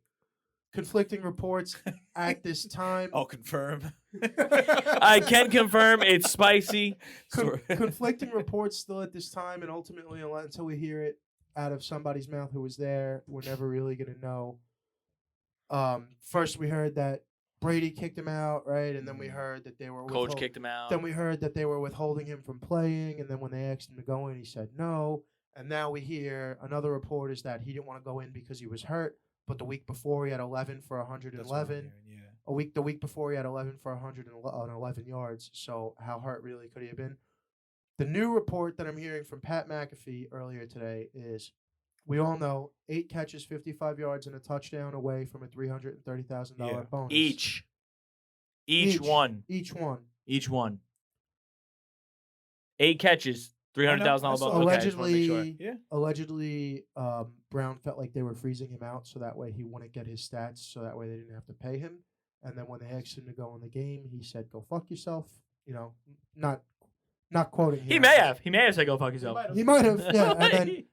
S1: Conflicting reports at this time.
S3: I'll confirm.
S2: I can confirm it's spicy.
S1: Conflicting reports still at this time, and ultimately, until we hear it out of somebody's mouth who was there, we're never really going to know. First, we heard that Brady kicked him out, right? And then we heard that they were
S2: Coach kicked him out.
S1: Then we heard that they were withholding him from playing, and then when they asked him to go in, he said no. And now we hear another report is that he didn't want to go in because he was hurt, but the week before he had 11 for 111. The week before he had 11 for 111 yards. So how hurt really could he have been? The new report that I'm hearing from Pat McAfee earlier today is, we all know, 8 catches, 55 yards, and a touchdown away from a $330,000 bonus.
S2: Each one.
S1: Each one.
S2: Each one. 8 catches, $300,000 bonus.
S1: Allegedly, Brown felt like they were freezing him out so that way he wouldn't get his stats, so that way they didn't have to pay him. And then when they asked him to go in the game, he said, "Go fuck yourself." Not quoting him.
S2: He may have said, "Go fuck yourself."
S1: He might have. Yeah. And then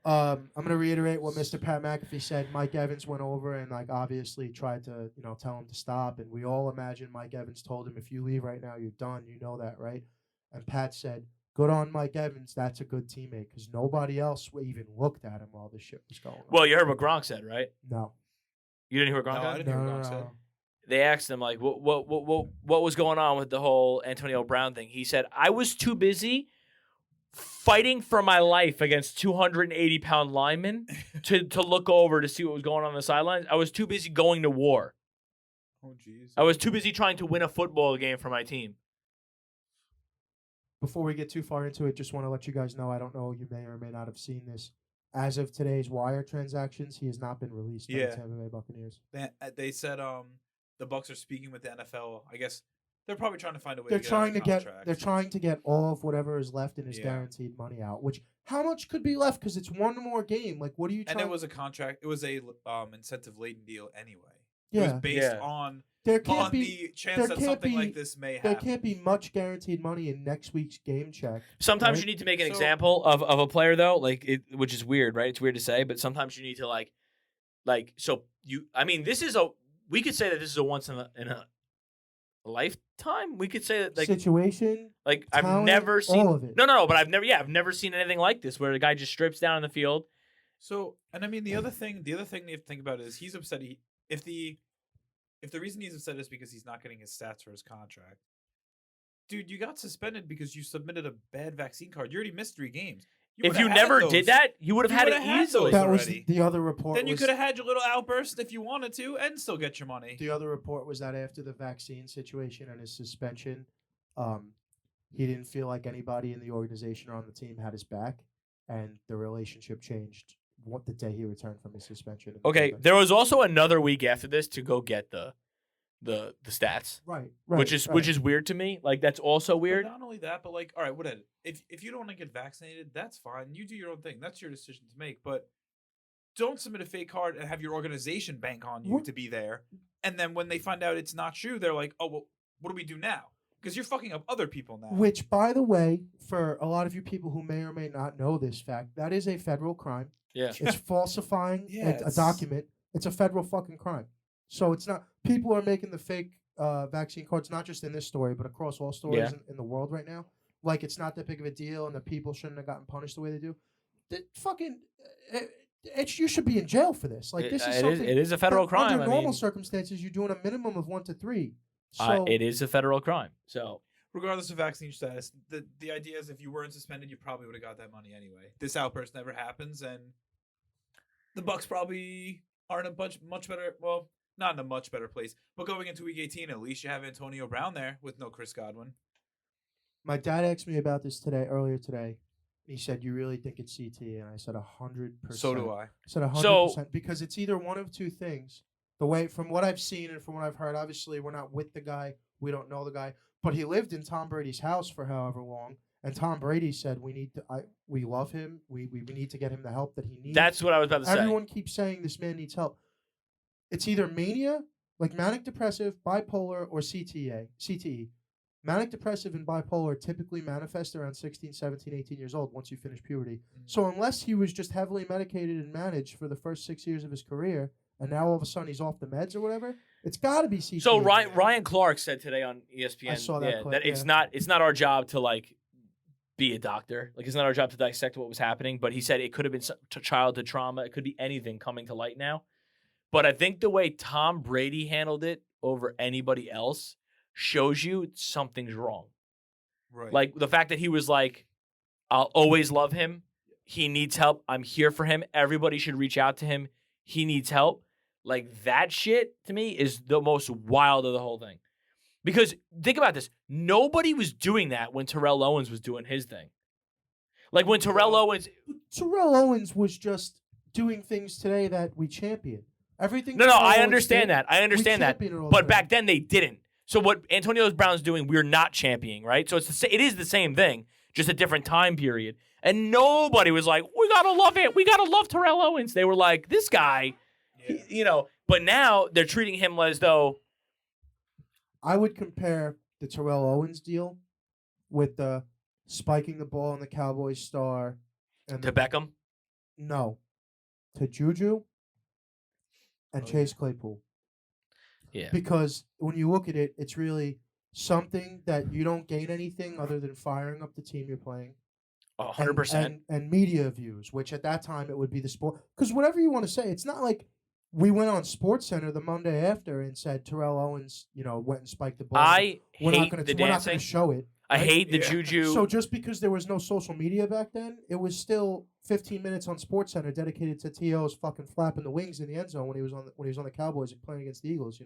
S1: I'm gonna reiterate what Mr. Pat McAfee said. Mike Evans went over and obviously tried to tell him to stop, and we all imagine Mike Evans told him, "If you leave right now, you're done." You know that, right? And Pat said, good on Mike Evans. That's a good teammate because nobody else even looked at him while this shit was going on.
S2: Well, you heard what Gronk said, right?
S1: No.
S2: You didn't hear what Gronk
S3: No, I
S2: said?
S3: didn't hear what Gronk said.
S2: They asked him like, what was going on with the whole Antonio Brown thing? He said, I was too busy fighting for my life against 280-pound linemen to look over to see what was going on the sidelines. I was too busy going to war.
S3: Oh, jeez.
S2: I was too busy trying to win a football game for my team.
S1: Before we get too far into it, just want to let you guys know, I don't know, you may or may not have seen this. As of today's wire transactions, he has not been released by the Tampa Bay Buccaneers.
S3: They said the Bucs are speaking with the NFL. I guess they're probably trying to find a way
S1: They're
S3: to get
S1: trying
S3: out
S1: to
S3: of the
S1: get
S3: contract.
S1: they're trying to get all of whatever is left in his guaranteed money out. Which how much could be left? Because it's one more game. Like, what are you trying?
S3: And it was a contract. It was a incentive laden deal anyway.
S1: Yeah.
S3: It was based on
S1: the
S3: chance that something like this may happen.
S1: There can't be much guaranteed money in next week's game check.
S2: Sometimes you need to make an example of a player though, which is weird, right? It's weird to say, but sometimes you need to we could say that this is a once in a lifetime. We could say that
S1: situation.
S2: Like
S1: talent,
S2: I've never seen
S1: all of it.
S2: No, but I've never seen anything like this where the guy just strips down in the field.
S3: So, and I mean the other thing you have to think about is he's upset. If the reason he's upset is because he's not getting his stats for his contract, dude, you got suspended because you submitted a bad vaccine card. You already missed 3 games.
S2: If you never did that, you would have had it easily.
S1: That was the other report.
S3: Then you could have had your little outburst if you wanted to and still get your money.
S1: The other report was that after the vaccine situation and his suspension, he didn't feel like anybody in the organization or on the team had his back, and the relationship changed the day he returned from his suspension.
S2: Okay, there was also another week after this to go get the stats.
S1: Right.
S2: Which is weird to me. Like, that's also weird.
S3: But not only that, but like, all right, whatever. If you don't want to get vaccinated, that's fine. You do your own thing. That's your decision to make. But don't submit a fake card and have your organization bank on you to be there. And then when they find out it's not true, they're like, oh, well, what do we do now? Because you're fucking up other people now.
S1: Which, by the way, for a lot of you people who may or may not know this fact, that is a federal crime.
S2: Yeah.
S1: It's falsifying a document. It's a federal fucking crime. So it's not. People are making the fake vaccine cards, not just in this story, but across all stories in the world right now. Like, it's not that big of a deal, and the people shouldn't have gotten punished the way they do. You should be in jail for this. Like, this is something.
S2: It is a federal crime.
S1: Under normal circumstances, you're doing a minimum of 1 to 3.
S2: So it is a federal crime. So
S3: regardless of vaccine status, the idea is if you weren't suspended, you probably would have got that money anyway. This outburst never happens, and the Bucs probably are in a much better. Well, not in a much better place, but going into Week 18, at least you have Antonio Brown there with no Chris Godwin.
S1: My dad asked me about this earlier today. He said, "You really think it's CT?" And I said, 100%.
S3: So do I.
S1: I said 100% because it's either one of two things. The way, from what I've seen and from what I've heard, obviously we're not with the guy, we don't know the guy, but he lived in Tom Brady's house for however long, and Tom Brady said, we love him, we need to get him the help that he needs.
S2: That's what I was about to say.
S1: Everyone keeps saying this man needs help. It's either mania, like manic depressive, bipolar, or CTE. Manic depressive and bipolar typically manifest around 16, 17, 18 years old once you finish puberty. Mm-hmm. So unless he was just heavily medicated and managed for the first 6 years of his career, and now all of a sudden he's off the meds or whatever, it's got to be CTE.
S2: So Ryan Clark said today on ESPN
S1: I saw that clip,
S2: that it's not our job to like be a doctor. Like, it's not our job to dissect what was happening, but he said it could have been childhood trauma. It could be anything coming to light now. But I think the way Tom Brady handled it over anybody else shows you something's wrong.
S3: Right.
S2: Like, the fact that he was like, I'll always love him. He needs help. I'm here for him. Everybody should reach out to him. He needs help. Like, that shit, to me, is the most wild of the whole thing. Because, think about this. Nobody was doing that when Terrell Owens was doing his thing. Like, when Terrell Owens
S1: was just doing things today that we champion. Everything.
S2: No, I understand that. I understand that. But back then, they didn't. So what Antonio Brown's doing, we're not championing, right? So it is the same thing, just a different time period. And nobody was like, we got to love it. We got to love Terrell Owens. They were like, this guy... Yeah. But now they're treating him as though.
S1: I would compare the Terrell Owens deal with the spiking the ball in the Cowboys star.
S2: To Beckham?
S1: No. To Juju and Chase Claypool.
S2: Yeah.
S1: Because when you look at it, it's really something that you don't gain anything other than firing up the team you're playing.
S2: 100%.
S1: And media views, which at that time it would be the sport. Because whatever you want to say, it's not like we went on SportsCenter the Monday after and said Terrell Owens, went and spiked the ball.
S2: I
S1: we're not
S2: hate
S1: gonna,
S2: the
S1: we're not
S2: dancing.
S1: going to show it.
S2: I
S1: right?
S2: hate the juju.
S1: So just because there was no social media back then, it was still 15 minutes on SportsCenter dedicated to T.O.'s fucking flapping the wings in the end zone when he was on the Cowboys and playing against the Eagles.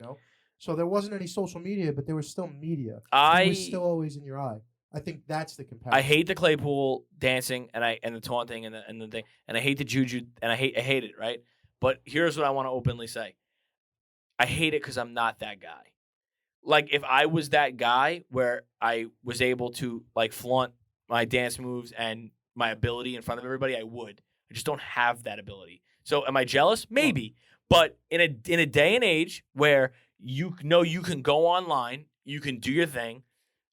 S1: So there wasn't any social media, but there was still media. It was still always in your eye. I think that's the comparison.
S2: I hate the Claypool dancing and the taunting and the thing, and I hate the juju, and I hate it, right? But here's what I want to openly say: I hate it because I'm not that guy. Like, if I was that guy where I was able to like flaunt my dance moves and my ability in front of everybody, I would. I just don't have that ability. So am I jealous? Maybe. But in a day and age where you know you can go online, you can do your thing.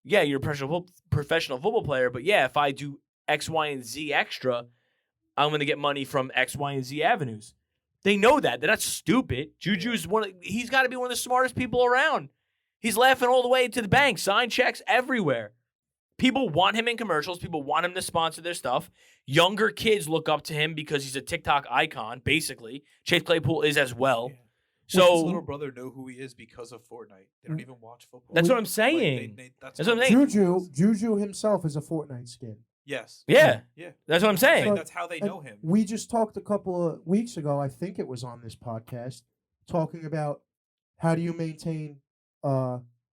S2: Yeah, you're a professional football player, but yeah, if I do X, Y, and Z extra, I'm going to get money from X, Y, and Z avenues. They know that. They're not stupid. Juju's he's got to be one of the smartest people around. He's laughing all the way to the bank. Sign checks everywhere. People want him in commercials. People want him to sponsor their stuff. Younger kids look up to him because he's a TikTok icon, basically. Chase Claypool is as well.
S3: Yeah.
S2: So
S3: his little brother know who he is because of Fortnite. They don't even watch football.
S2: that's what I'm saying.
S3: That's
S2: what I'm saying.
S1: Juju himself is a Fortnite skin.
S3: Yes.
S2: Yeah.
S3: Yeah.
S2: That's what I'm saying.
S3: That's how they know him.
S1: We just talked a couple of weeks ago, I think it was on this podcast, talking about how do you maintain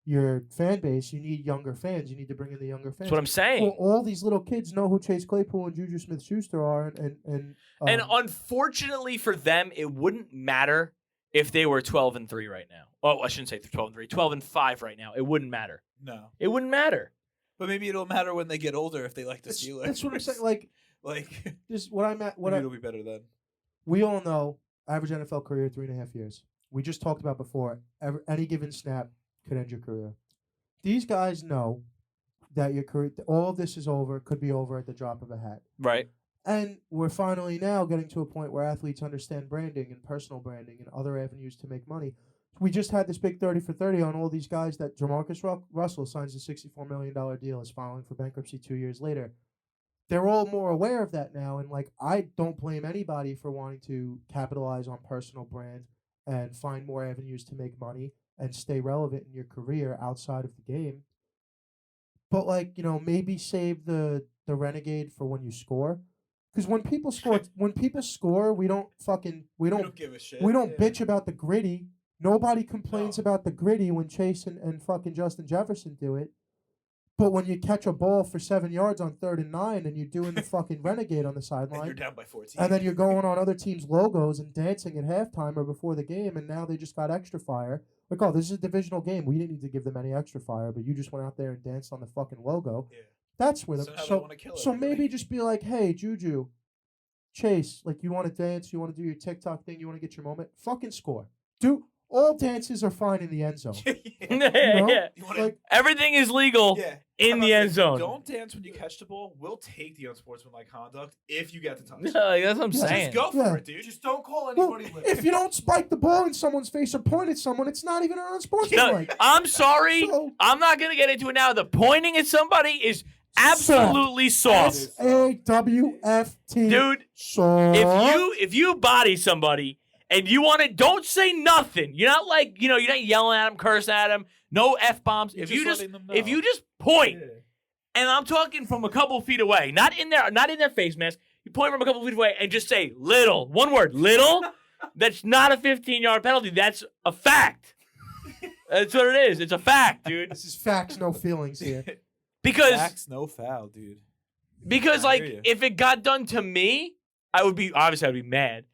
S1: your fan base. You need younger fans. You need to bring in the younger fans.
S2: That's what I'm saying.
S1: Well, all these little kids know who Chase Claypool and Juju Smith-Schuster are. And
S2: unfortunately for them, it wouldn't matter if they were 12-3 right now. Oh, I shouldn't say 12-3. 12-5 right now. It wouldn't matter.
S3: No.
S2: It wouldn't matter.
S3: But maybe it'll matter when they get older if they like the Steelers.
S1: That's what I'm saying. Like this, what I'm at.
S3: Maybe it'll be better then.
S1: We all know average NFL career 3.5 years. We just talked about before. Any given snap could end your career. These guys know that your career, all of this is over, could be over at the drop of a hat.
S2: Right.
S1: And we're finally now getting to a point where athletes understand branding and personal branding and other avenues to make money. We just had this big 30 for 30 on all these guys that Jamarcus Russell signs a $64 million deal, is filing for bankruptcy 2 years later. They're all more aware of that now, and I don't blame anybody for wanting to capitalize on personal brand and find more avenues to make money and stay relevant in your career outside of the game. But maybe save the renegade for when you score. Because when people score, we don't
S3: give a shit.
S1: We don't bitch about the gritty. Nobody complains about the gritty when Chase and fucking Justin Jefferson do it. But when you catch a ball for 7 yards on 3rd and 9 and you're doing the fucking renegade on the sideline,
S3: and you're down by 14,
S1: and then you're going on other teams' logos and dancing at halftime or before the game, and now they just got extra fire. Like, oh, this is a divisional game. We didn't need to give them any extra fire, but you just went out there and danced on the fucking logo.
S3: Yeah.
S1: That's where
S3: So
S1: maybe just be like, hey, Juju, Chase, you want to dance, you want to do your TikTok thing, you want to get your moment, fucking score. All dances are fine in the end zone.
S2: Yeah. Everything is legal in the end zone.
S3: Don't dance when you catch the ball. We'll take the unsportsmanlike conduct if you get the touch.
S2: That's what I'm saying.
S3: Just go for it, dude. Just don't call anybody.
S1: If you don't spike the ball in someone's face or point at someone, it's not even an unsportsmanlike.
S2: No, I'm sorry. I'm not going to get into it now. The pointing at somebody is absolutely soft.
S1: SAWFT.
S2: Dude, if you body somebody and you want to, don't say nothing. You're not you're not yelling at them, cursing at them, no F-bombs. If you just point, and I'm talking from a couple feet away, not in their face mask, you point from a couple feet away and just say little, one word, little, that's not a 15-yard penalty. That's a fact. That's what it is. It's a fact, dude.
S1: This is facts, no feelings here.
S2: Because
S3: facts, no foul, dude.
S2: Because if it got done to me, I'd be mad.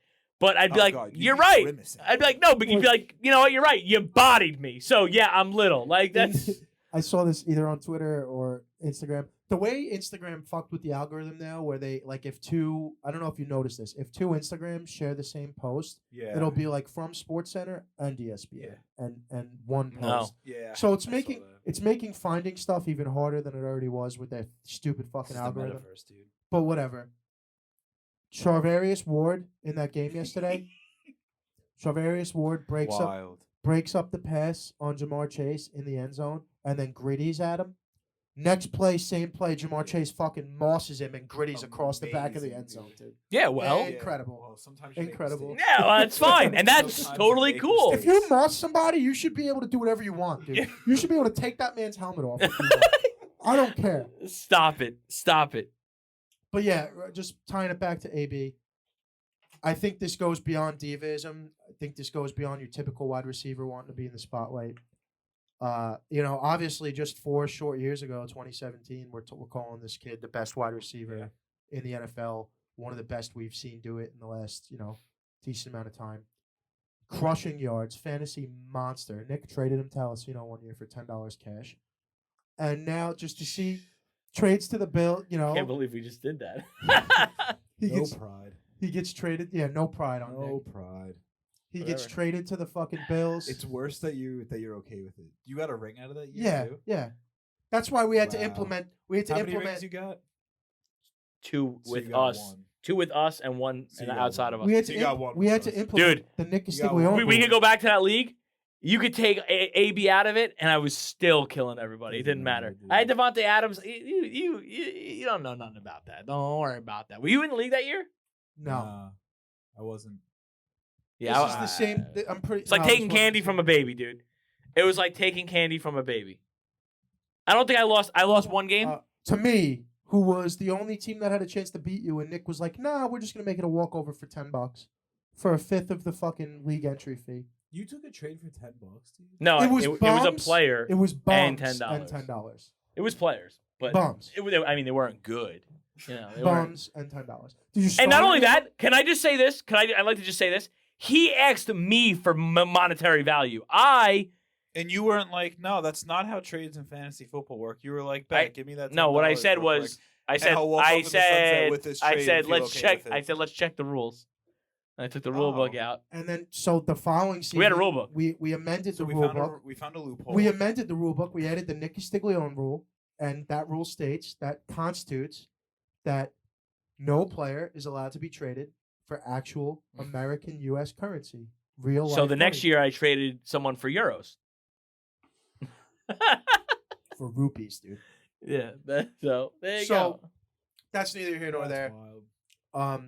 S2: But I'd be you're right. Grimacing. I'd be like, no, but you'd be like, you know what, you're right. You bodied me. So yeah, I'm little. That's
S1: I saw this either on Twitter or Instagram. The way Instagram fucked with the algorithm now, where they if two, I don't know if you noticed this, if two Instagrams share the same post, it'll be from SportsCenter and ESPN and one post.
S3: No. Yeah.
S1: So it's making finding stuff even harder than it already was with that stupid fucking algorithm.
S3: The metaverse, dude.
S1: But whatever. Charvarius Ward in that game yesterday. Charvarius Ward breaks up the pass on Jamar Chase in the end zone, and then Gritty's at him. Next play, same play, Jamar Chase fucking mosses him and Gritty's across the back of the end zone, dude.
S2: Yeah, well,
S1: Incredible.
S3: Well, sometimes you make
S1: Incredible.
S3: mistakes.
S2: yeah, well, that's fine, and that's
S3: Sometimes
S2: totally
S3: you make
S2: cool.
S1: If you moss somebody, you should be able to do whatever you want, dude.
S2: Yeah.
S1: You should be able to take that man's helmet off. If you want. I don't care.
S2: Stop it.
S1: But yeah, just tying it back to AB. I think this goes beyond divism. I think this goes beyond your typical wide receiver wanting to be in the spotlight. Obviously, just 4 short years ago, 2017, we're calling this kid the best wide receiver in the NFL. One of the best we've seen do it in the last, decent amount of time. Crushing yards, fantasy monster. Nick traded him to Alessino 1 year for $10 cash. And now just to see trades to the Bill,
S2: Can't believe we just did that.
S5: Pride.
S1: He gets traded. Yeah, no pride on Nick.
S5: Pride.
S1: He gets
S2: Whatever.
S1: traded to the fucking Bills.
S5: It's worse that you're okay with it.
S3: You got a ring out of that year
S1: yeah,
S3: too?
S1: yeah. That's why we had to
S5: Wow.
S1: implement. We had to
S3: How many
S1: implement.
S3: rings you got?
S2: 2
S3: So
S2: with
S3: you got
S2: us.
S3: one.
S2: 2 with us and 1
S3: So
S2: and
S3: you got
S2: outside
S3: one.
S2: of us.
S1: We had
S3: So
S1: to.
S3: you got one
S1: we had
S3: with
S1: to
S3: us.
S1: implement
S2: Dude,
S1: the Nikki
S3: you got
S1: Stiglione.
S3: one.
S2: We
S1: rule.
S2: could go back to that league. You could take AB out of it, and I was still killing everybody. It
S5: Doesn't
S2: didn't
S5: matter,
S2: matter.
S5: dude.
S2: I had Devontae Adams. You don't know nothing about that. Don't worry about that. Were you in the league that year?
S1: No,
S3: Nah, I wasn't.
S1: this is the same. I'm pretty.
S2: It's like
S1: no,
S2: taking
S1: this wasn't
S2: candy
S1: the
S2: from
S1: same.
S2: a baby, dude. It was like taking candy from a baby. I don't think I lost. I lost 1 game.
S1: To me, who was the only team that had a chance to beat you, and Nick was like, "Nah, we're just gonna make it a walkover for $10 for a fifth of the fucking league entry fee."
S5: You took a trade for $10, dude.
S2: No,
S1: it was
S2: it was a
S1: bums.
S2: player.
S1: It was
S2: And
S1: bums
S2: $10.
S1: and $10.
S2: It was players, but
S1: Bums.
S2: I mean, they weren't good. They weren't.
S1: Bums and $10. Did you?
S2: And not
S1: start
S2: only
S1: anyone?
S2: that, can I just say this? I'd like to just say this. He asked me for monetary value.
S3: And you weren't like, no, that's not how trades in fantasy football work. You were like,
S2: I-
S3: bet, give me that.
S2: No, what I
S3: $10
S2: said
S3: real
S2: was,
S3: quick.
S2: I said,
S3: I'll walk off into the sunset with this trade and feel
S2: let's
S3: okay
S2: check.
S3: with it.
S2: I said, let's check the rules. And I took the rule book
S3: Oh.
S2: out.
S1: And then, so the following season,
S2: We had a rule book.
S1: We amended
S3: So
S1: the
S3: we
S1: rule
S3: found
S1: book.
S3: we found a loophole.
S1: We amended the rule book. We added the Nikki Stiglione rule, and that rule states that constitutes that no player is allowed to be traded for actual American U.S. currency, real.
S2: So
S1: life
S2: the next
S1: money.
S2: year, I traded someone for euros.
S1: for rupees, dude.
S2: Yeah. So there you
S1: So,
S2: go.
S1: That's neither here nor
S5: That's
S1: there.
S5: wild.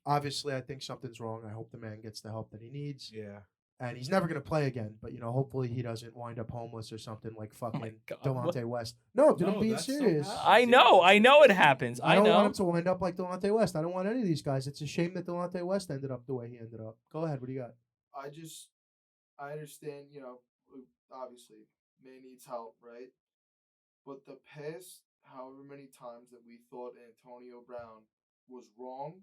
S1: Obviously, I think something's wrong. I hope the man gets the help that he needs,
S3: Yeah.
S1: and he's never gonna play again. But hopefully he doesn't wind up homeless or something like fucking
S2: God,
S1: Delonte West. No, dude, I'm
S5: No,
S1: being
S5: that's so
S1: serious.
S5: bad.
S2: I know it happens.
S1: I
S2: I
S1: don't want
S2: know.
S1: him to wind up like Delonte West. I don't want any of these guys. It's a shame that Delonte West ended up the way he ended up. Go ahead. What do you got?
S4: I understand, obviously, May needs help, right? But the past however many times that we thought Antonio Brown was wrong,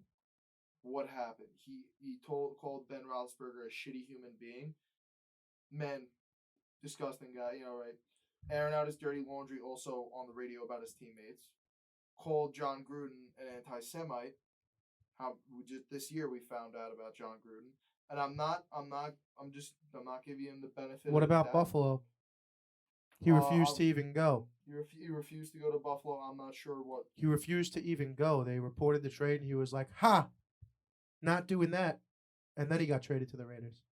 S4: what happened? He called Ben Roethlisberger a shitty human being. Man, disgusting guy, right? Airing out his dirty laundry also on the radio about his teammates. Called John Gruden an anti-Semite. This year we found out about John Gruden. And I'm not giving him the benefit.
S1: What
S4: of the
S1: about
S4: doubt.
S1: Buffalo? He refused to even go.
S4: He refused to go to Buffalo. I'm not sure what.
S1: He refused to even go. They reported the trade, and he was like, "Ha, not doing that." And then he got traded to the Raiders.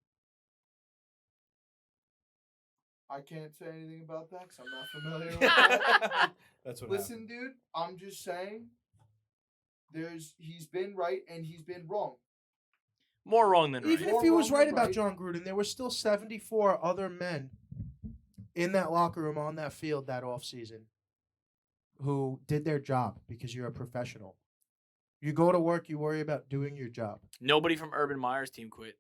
S4: I can't say anything about that because I'm not familiar with that.
S3: That's what
S4: Listen,
S3: happened.
S4: dude, I'm just saying. He's been right and he's been wrong.
S2: More wrong than right.
S1: Even
S4: More
S1: if he was
S4: wrong
S1: right
S4: than
S1: about
S4: right.
S1: John Gruden, there were still 74 other men in that locker room on that field that offseason who did their job because you're a professional. You go to work, you worry about doing your job.
S2: Nobody from Urban Meyer's team quit.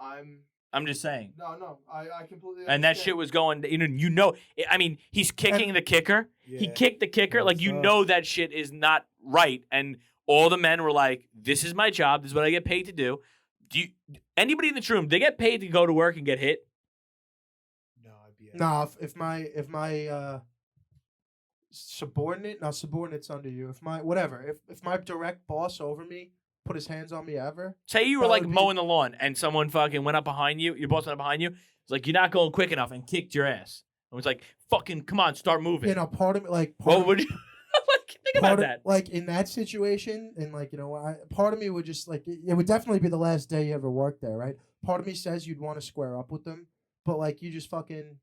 S2: I'm just saying.
S4: No, I completely.
S2: And that
S4: understand.
S2: shit was going. I mean, he's kicking the kicker. He
S5: Yeah.
S2: kicked the kicker.
S5: That's
S2: Like
S5: tough.
S2: that shit is not right. And all the men were like, "This is my job. This is what I get paid to do." Anybody in this room? They get paid to go to work and get hit.
S3: No, I'd be.
S1: Nah, if my subordinate's under you. If my direct boss over me put his hands on me ever,
S2: Say you were
S1: That
S2: like
S1: would be-
S2: mowing the lawn and someone fucking went up behind you. Your boss went up behind you. It's like, you're not going quick enough, and kicked your ass. And was like, fucking, come on, start moving.
S1: part of me like
S2: What would you like? Think about that.
S1: Like in that situation, and part of me would just like it would definitely be the last day you ever worked there, right? Part of me says you'd want to square up with them, but like you just fucking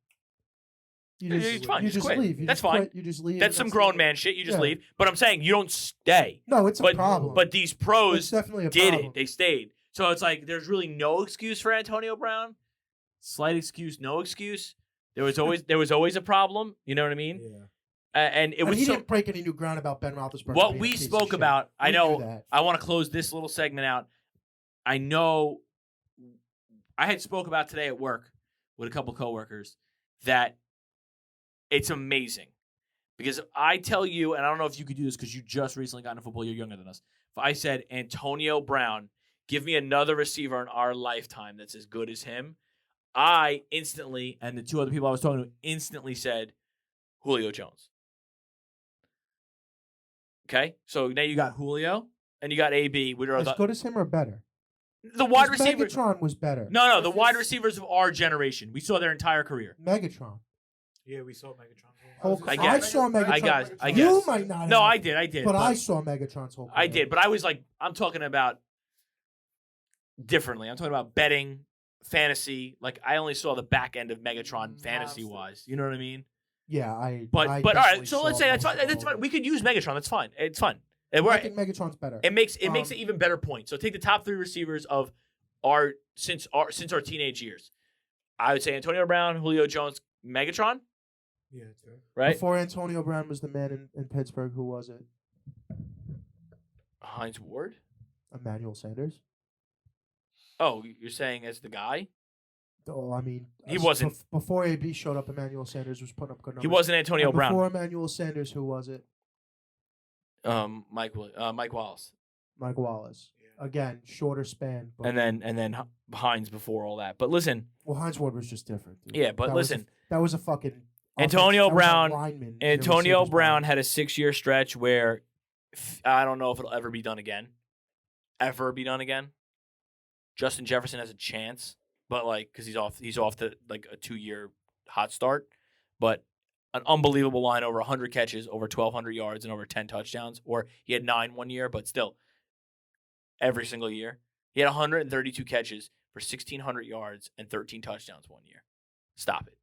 S2: It's fine.
S1: You
S2: Just
S1: just
S2: quit.
S1: leave. You
S2: That's
S1: just quit,
S2: fine.
S1: You just leave.
S2: That's
S1: and
S2: some grown
S1: it.
S2: man shit. You just
S1: Yeah.
S2: leave. But I'm saying you don't stay.
S1: No, it's a
S2: But
S1: problem.
S2: but these
S1: it's
S2: pros
S1: definitely a
S2: did
S1: problem.
S2: it. They stayed. So it's like there's really no excuse for Antonio Brown. Slight excuse, no excuse. There was always a problem. You know what I mean?
S5: Yeah.
S2: And it
S1: And
S2: was
S1: he
S2: so,
S1: didn't break any new ground about Ben Roethlisberger.
S2: what
S1: being a
S2: we
S1: piece of
S2: spoke
S1: shit.
S2: about. I
S1: We
S2: know.
S1: knew that.
S2: I want to close this little segment out. I know. I had spoke about today at work with a couple coworkers that it's amazing because I tell you, and I don't know if you could do this because you just recently got into football. You're younger than us. If I said Antonio Brown, give me another receiver in our lifetime that's as good as him, I instantly, and the two other people I was talking to instantly said Julio Jones. Okay, so now you got Julio and you got AB, which are
S1: As good as him or better?
S2: the wide
S1: Because
S2: receivers.
S1: Megatron was better.
S2: No, the wide receivers of our generation. We saw their entire career.
S1: Megatron.
S3: Yeah, we saw Megatron.
S1: Whole,
S2: I
S1: I,
S2: guess.
S1: saw Megatron.
S2: I guess. I
S1: You
S2: guess.
S1: might not.
S2: No,
S1: have,
S2: I did.
S1: But I saw Megatron's whole.
S2: I
S1: career.
S2: did, but I was like, I'm talking about differently. I'm talking about betting, fantasy. Like I only saw the back end of Megatron fantasy wise. You know what I mean?
S1: Yeah, I.
S2: But
S1: I
S2: all
S1: definitely
S2: right. So
S1: saw
S2: let's say that's
S1: most
S2: fine.
S1: of
S2: That's
S1: all
S2: fine.
S1: of
S2: We could use Megatron. That's fine. It's fun.
S1: it. I think Megatron's better.
S2: It makes
S1: Um,
S2: an even better point. So take the top three receivers of our since our teenage years. I would say Antonio Brown, Julio Jones, Megatron.
S5: Yeah, that's fair.
S2: Right?
S1: Before Antonio Brown was the man in Pittsburgh, who was it?
S2: Hines Ward.
S1: Emmanuel Sanders.
S2: Oh, you're saying as the guy?
S1: Oh, I mean,
S2: He wasn't-
S1: before AB showed up. Emmanuel Sanders was putting up good numbers.
S2: He wasn't Antonio
S1: And
S2: Brown.
S1: Before Emmanuel Sanders, who was it?
S2: Mike Wallace.
S1: Mike Wallace. Again, shorter span. But,
S2: And then Hines before all that. But listen,
S1: well, Hines Ward was just different. Dude.
S2: yeah, but
S1: That was
S2: listen,
S1: that was a fucking
S2: Antonio
S1: that was a
S2: Brown-
S1: lineman in a
S2: Antonio
S1: receiver's
S2: Brown
S1: line.
S2: had a 6-year stretch where I don't know if it'll ever be done again. Ever be done again. Justin Jefferson has a chance, but like because he's off to like a 2-year hot start, but an unbelievable line, over 100 catches, over 1,200 yards, and over 10 touchdowns. Or he had 9 one year, but still, every single year he had 132 catches for 1,600 yards and 13 touchdowns one year. Stop it,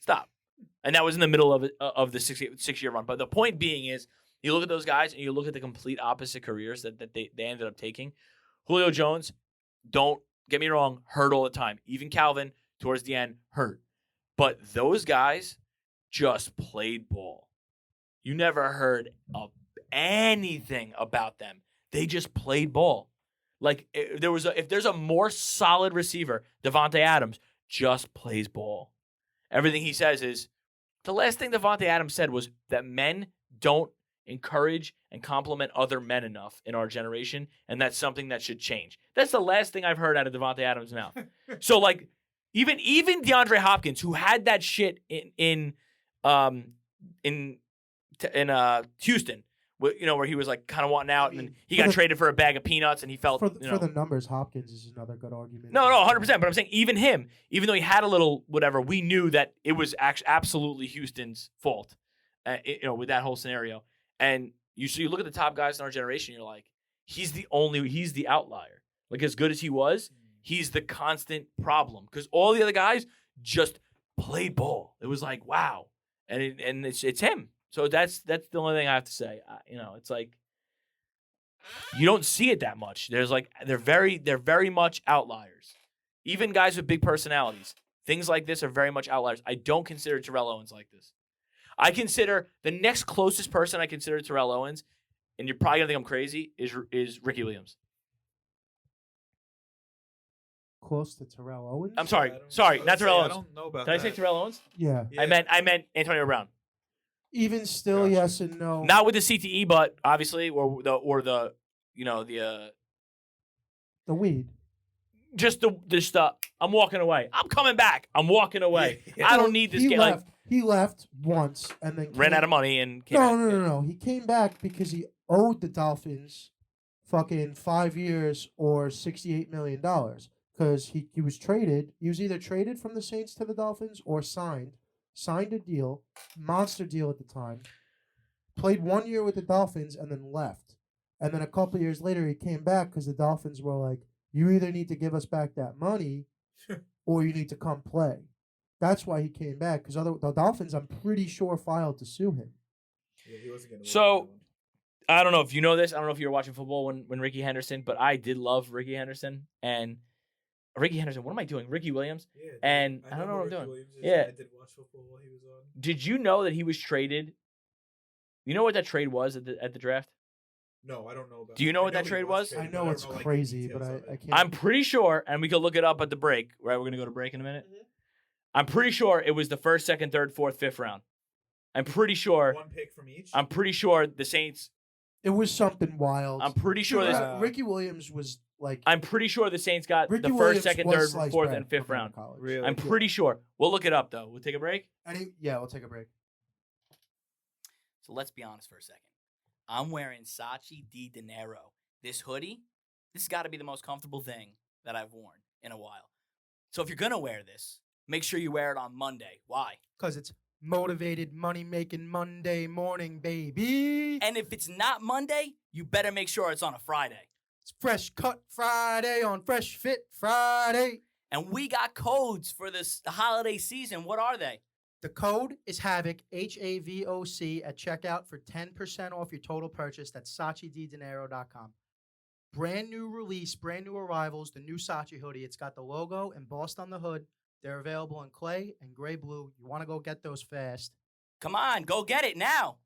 S2: stop. And that was in the middle of the 6-year run. But the point being is, you look at those guys and you look at the complete opposite careers that they ended up taking. Julio Jones, don't get me wrong, hurt all the time. Even Calvin, towards the end, hurt. But those guys just played ball. You never heard of anything about them. They just played ball. Like if there's a more solid receiver, Devontae Adams just plays ball. Everything he says is, the last thing Devontae Adams said was that men don't encourage and compliment other men enough in our generation, and that's something that should change. That's the last thing I've heard out of Devontae Adams' mouth. So like, even DeAndre Hopkins, who had that shit in Houston, where he was like kind of wanting out, and then he got traded for a bag of peanuts, and he felt
S1: for the numbers. Hopkins is another good argument.
S2: No, 100%. But I'm saying even him, even though he had a little whatever, we knew that it was absolutely Houston's fault, with that whole scenario. And you look at the top guys in our generation, you're like, he's the outlier. Like as good as he was, he's the constant problem because all the other guys just played ball. It was like, wow, and it's him. So that's the only thing I have to say. It's like you don't see it that much. There's like they're very much outliers. Even guys with big personalities, things like this are very much outliers. I don't consider Terrell Owens like this. I consider the next closest person I consider Terrell Owens, and you're probably gonna think I'm crazy, is Ricky Williams.
S1: Close to Terrell Owens.
S2: I'm sorry, not Terrell
S3: I
S2: Owens.
S3: don't know about
S2: Did I
S3: that.
S2: say Terrell Owens?
S1: Yeah.
S3: Yeah.
S2: I meant Antonio Brown.
S1: Even still,
S3: Gotcha.
S1: yes and no.
S2: Not with the CTE, but obviously, or the
S1: the weed.
S2: just I'm walking away. I'm coming back. I'm walking away.
S3: Yeah.
S2: I don't need this
S1: He
S2: game.
S1: left. He left once and then
S2: Ran
S1: came-
S2: out of money and came back.
S1: No. He came back because he owed the Dolphins fucking 5 years or $68 million. Because he was traded. He was either traded from the Saints to the Dolphins or signed a deal, monster deal at the time, played 1 year with the Dolphins and then left. And then a couple of years later, he came back because the Dolphins were like, you either need to give us back that money or you need to come play. That's why he came back. Because the Dolphins, I'm pretty sure, filed to sue him.
S5: Yeah, he wasn't getting
S2: So, I don't know if you know this. I don't know if you were watching football when Ricky Henderson, but I did love Ricky Henderson. And Ricky Henderson, what am I doing? Ricky Williams?
S5: Yeah, dude,
S2: And I don't know what I'm
S5: Ricky
S2: doing.
S5: Williams is,
S2: Yeah.
S5: I did watch football while he was on.
S2: Did you know that he was traded? You know what that trade was at the draft?
S5: No, I don't know about.
S2: Do you know
S5: I
S2: what that
S5: he
S2: trade was?
S5: traded,
S1: I
S5: but
S1: know
S5: don't
S1: it's
S5: like, the
S1: crazy, but
S5: details of
S1: I
S5: it.
S1: can't.
S2: I'm pretty sure, and we could look it up at the break. Right, we're gonna go to break in a minute. I'm pretty sure it was the first, second, third, fourth, fifth round. I'm pretty sure.
S5: One pick from each.
S2: I'm pretty sure the Saints.
S1: It was something wild.
S2: I'm pretty sure
S1: Dude,
S2: this.
S1: Ricky Williams was like.
S2: I'm pretty sure the Saints got
S1: Ricky
S2: the first,
S1: Williams
S2: second,
S1: was
S2: third,
S1: sliced
S2: fourth,
S1: bread
S2: and fifth
S1: coming out
S2: round.
S1: of college.
S5: Really?
S2: I'm pretty sure. We'll look it up though. We'll take a break.
S1: Yeah, we'll take a break.
S6: So let's be honest for a second. I'm wearing Saatchi Di Dinero. This hoodie, this has got to be the most comfortable thing that I've worn in a while. So if you're going to wear this, make sure you wear it on Monday. Why?
S1: Because it's motivated money-making Monday morning, baby.
S6: And if it's not Monday, you better make sure it's on a Friday.
S1: It's Fresh Cut Friday on Fresh Fit Friday.
S6: And we got codes for the holiday season. What are they?
S1: The code is HAVOC, HAVOC, at checkout for 10% off your total purchase. That's SaatchiDiDinero.com. Brand new release, brand new arrivals, the new Saatchi hoodie. It's got the logo embossed on the hood. They're available in clay and gray blue. You want to go get those fast.
S6: Come on, go get it now.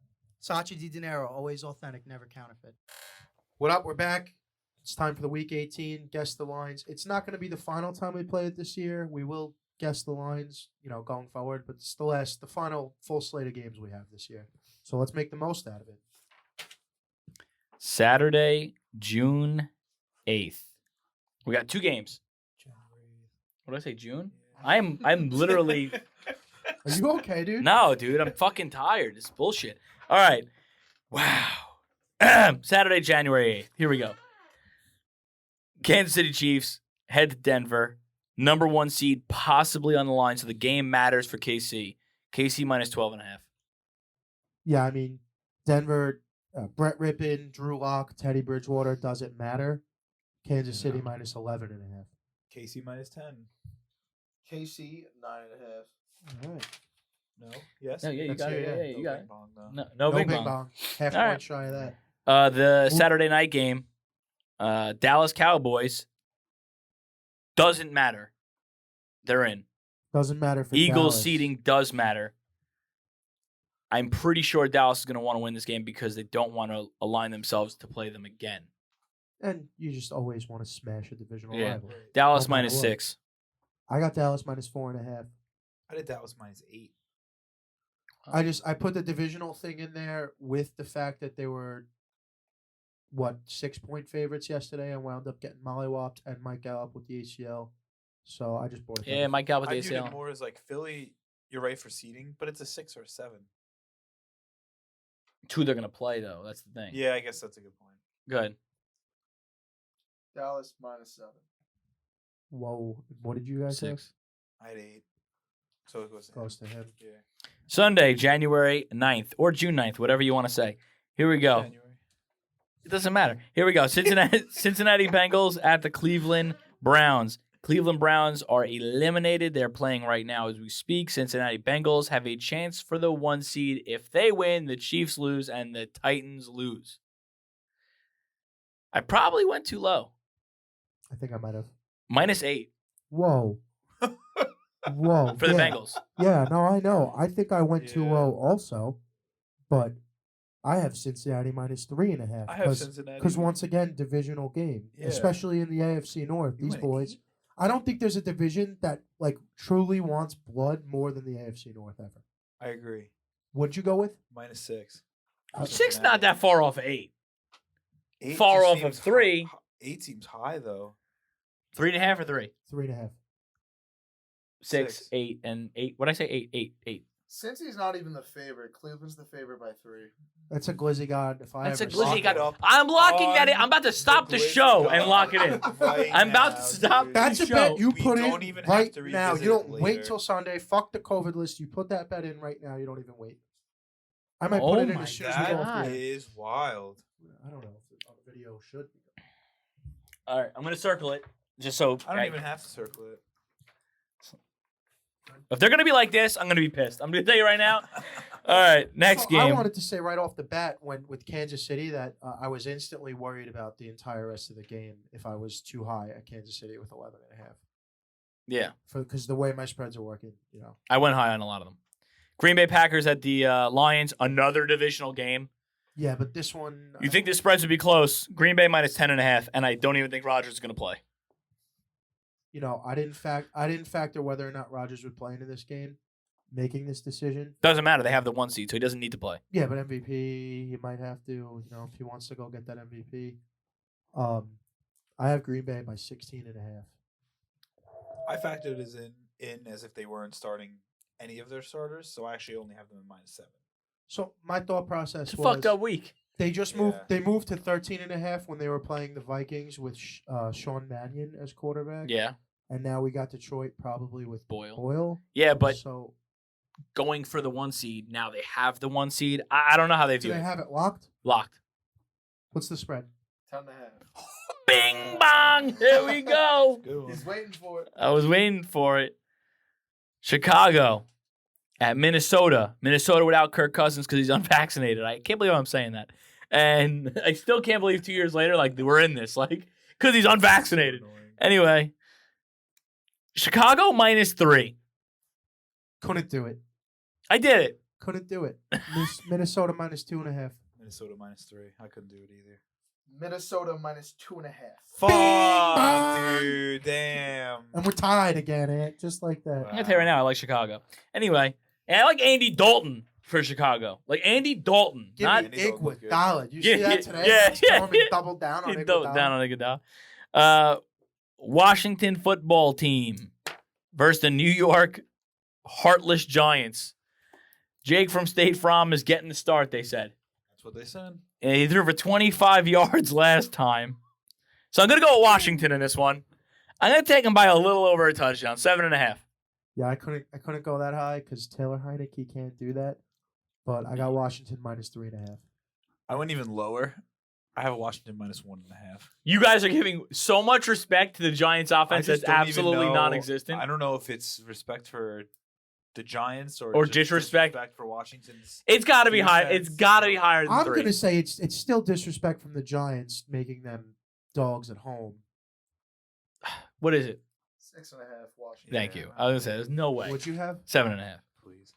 S1: Saatchi Di Dinero, always authentic, never counterfeit. What up? We're back. It's time for the Week 18. Guess the lines. It's not going to be the final time we play it this year. We will guess the lines, going forward, but it's the final full slate of games we have this year. So let's make the most out of it.
S2: Saturday, June 8th. We got 2 games. What did I say? June? I'm literally.
S1: Are you okay, dude?
S2: No, dude. I'm fucking tired. It's bullshit. All right. Wow. Saturday, January 8th. Here we go. Kansas City Chiefs head to Denver. Number 1 seed possibly on the line, so the game matters for KC. KC minus 12.5.
S1: Yeah, I mean, Denver, Brett Rippon, Drew Lock, Teddy Bridgewater, doesn't matter. Kansas City minus 11.5.
S5: KC minus 10.
S4: KC 9.5.
S1: All right.
S5: No. Yes.
S2: No, yeah, you
S1: That's
S2: got
S1: it,
S2: it.
S1: yeah.
S2: Yeah, you got it.
S5: Ping pong, though.
S2: No
S1: No
S2: big
S1: big
S2: bong.
S1: bong. Half
S2: All
S1: point
S2: right.
S1: shy of that.
S2: The Saturday night game, Dallas Cowboys, doesn't matter. They're in.
S1: Doesn't matter for
S2: Eagles
S1: Dallas.
S2: seeding does matter. I'm pretty sure Dallas is going to want to win this game because they don't want to align themselves to play them again.
S1: And you just always want to smash a divisional
S2: Yeah.
S1: rival.
S2: Dallas
S1: No matter
S2: minus
S1: what.
S2: 6.
S1: I got Dallas minus 4.5.
S5: I did Dallas minus 8.
S1: I put the divisional thing in there with the fact that they were 6-point favorites yesterday and wound up getting mollywopped and Mike Gallup with the ACL. So I just brought it.
S2: Yeah, Mike Gallup
S3: I
S2: with the
S3: viewed it
S2: ACL.
S3: more as like Philly. You're right for seeding, but it's a 6 or a 7.
S2: 2 they're going to play, though. That's the thing.
S3: Yeah, I guess that's a good point.
S2: Good.
S4: Dallas minus 7.
S1: Whoa. What did you guys say?
S2: 6.
S3: I had 8. So it goes to him.
S1: Goes to him.
S3: Yeah.
S2: Sunday, January 9th or June 9th, whatever you want to say. Here we go.
S3: January.
S2: It doesn't matter. Here we go. Cincinnati Bengals at the Cleveland Browns. Cleveland Browns are eliminated. They're playing right now as we speak. Cincinnati Bengals have a chance for the 1 seed. If they win, the Chiefs lose and the Titans lose. I probably went too low.
S1: I think I might have.
S2: Minus 8
S1: Whoa. Whoa.
S2: for the
S1: yeah.
S2: Bengals.
S1: Yeah, no, I know. I think I went too
S3: Yeah.
S1: low also. But I have Cincinnati minus 3.5.
S3: I have Cincinnati.
S1: Because once again, divisional game,
S3: Yeah.
S1: especially in the AFC North.
S3: You
S1: These
S3: went
S1: boys,
S3: 8?
S1: I don't think there's a division that truly wants blood more than the AFC North ever.
S3: I agree.
S1: What'd you go with?
S3: Minus 6.
S2: 6 not that far off of 8.
S3: 8
S2: Far
S3: just
S2: off of
S3: seems
S2: 3.
S3: 8 seems high though.
S2: 3.5 or 3?
S1: 3.5.
S2: 6,
S3: 6.
S2: 8, and 8. What did I say? 8, 8.
S4: Since he's not even the favorite, Cleveland's the favorite by 3.
S1: That's a glizzy god. If I
S2: That's a
S1: ever
S2: glizzy
S1: saw
S2: god.
S1: it.
S3: up
S2: I'm locking that in.
S3: on
S2: I'm about to stop the
S3: Glizzy
S2: show
S3: God
S2: and lock it in.
S3: right
S2: I'm about to
S3: now,
S2: stop
S3: dude.
S1: That's a
S2: show.
S1: bet you
S3: We
S1: put
S3: don't
S1: in
S3: even have
S1: right
S3: to
S1: now.
S3: revisit
S1: You don't
S3: it
S1: wait
S3: later.
S1: till Sunday. Fuck the COVID list. You put that bet in right now. You don't even wait. I might
S2: Oh
S1: put it in
S2: my
S1: as soon as we go off
S2: God.
S1: the air.
S3: That is wild.
S1: I don't know if the video should be.
S2: All right, I'm going to circle it just so
S3: I don't even have to circle it.
S2: If they're gonna be like this, I'm gonna be pissed. I'm gonna tell you right now. All right, next
S1: So I
S2: game.
S1: wanted to say right off the bat with Kansas City that I was instantly worried about the entire rest of the game if I was too high at Kansas City with 11.5.
S2: Yeah,
S1: Because the way my spreads are working, you know.
S2: I went high on a lot of them. Green Bay Packers at the Lions, another divisional game.
S1: Yeah, but this one.
S2: You think the spreads would be close? Green Bay minus 10.5, and I don't even think Rodgers is gonna play.
S1: You know, I didn't factor whether or not Rodgers would play into this game, making this decision.
S2: Doesn't matter. They have the 1 seed, so he doesn't need to play.
S1: Yeah, but MVP, he might have to. You know, if he wants to go get that MVP. I have Green Bay by 16.5.
S5: I factored as in as if they weren't starting any of their starters, so I actually only have them in -7.
S1: So my thought process
S2: It's a
S1: was
S2: fucked up week.
S1: they just moved.
S5: Yeah.
S1: They moved to 13.5 when they were playing the Vikings with Sean Mannion as quarterback.
S2: Yeah,
S1: And now we got Detroit probably with Boyle.
S2: yeah, but
S1: So
S2: going for the 1 seed now, they have the 1 seed. I don't know how they
S1: do
S2: view
S1: they
S2: it.
S1: have it locked?
S2: Locked.
S1: What's the spread?
S4: 10.5.
S2: Bing bong. Here we go.
S5: Good one.
S4: He's waiting for it.
S2: I was waiting for it. Chicago at Minnesota. Minnesota without Kirk Cousins because he's unvaccinated. I can't believe I'm saying that. And I still can't believe 2 years later, like, we're in this. Like, because he's unvaccinated. Anyway, Chicago -3.
S1: Couldn't do it.
S2: I did it.
S1: Couldn't do it. Minnesota -2.5.
S5: Minnesota -3. I couldn't do it either.
S4: Minnesota -2.5.
S5: Fuck, dude. Damn.
S1: And we're tied again, Ant. Just like that.
S2: I'm going to tell you right now, I like Chicago. Anyway, and I like Andy Dalton for Chicago. Like, Andy Dalton.
S1: Give
S2: Not
S1: me
S5: Andy Dalton's good.
S1: Iguodala. You see
S2: Yeah,
S1: that today?
S2: yeah,
S1: He's
S2: yeah,
S1: telling me
S2: yeah.
S1: double down on
S2: He
S1: Iguodala.
S2: doubled down on Iguodala. Washington football team versus the New York Heartless Giants. Jake from State Farm is getting the start, they said.
S5: That's what they said.
S2: And he threw for 25 yards last time. So I'm going to go with Washington in this one. I'm going to take him by a little over a touchdown, 7.5.
S1: Yeah, I couldn't go that high because Taylor Heineke can't do that. But I got Washington -3.5.
S5: I went even lower. I have Washington -1.5.
S2: You guys are giving so much respect to the Giants offense
S5: just
S2: that's
S5: don't even
S2: absolutely
S5: know-
S2: non-existent.
S5: I don't know if it's respect for the Giants or just
S2: disrespect.
S5: for Washington's.
S2: It's got to be high.
S5: defense.
S2: It's got to be higher than
S1: I'm
S2: 3.
S1: gonna say it's still disrespect from the Giants making them dogs at home.
S2: What is it?
S4: 6.5 Washington.
S2: Thank you. I was going to say, there's no way.
S1: What'd you have?
S2: 7.5.
S5: Please.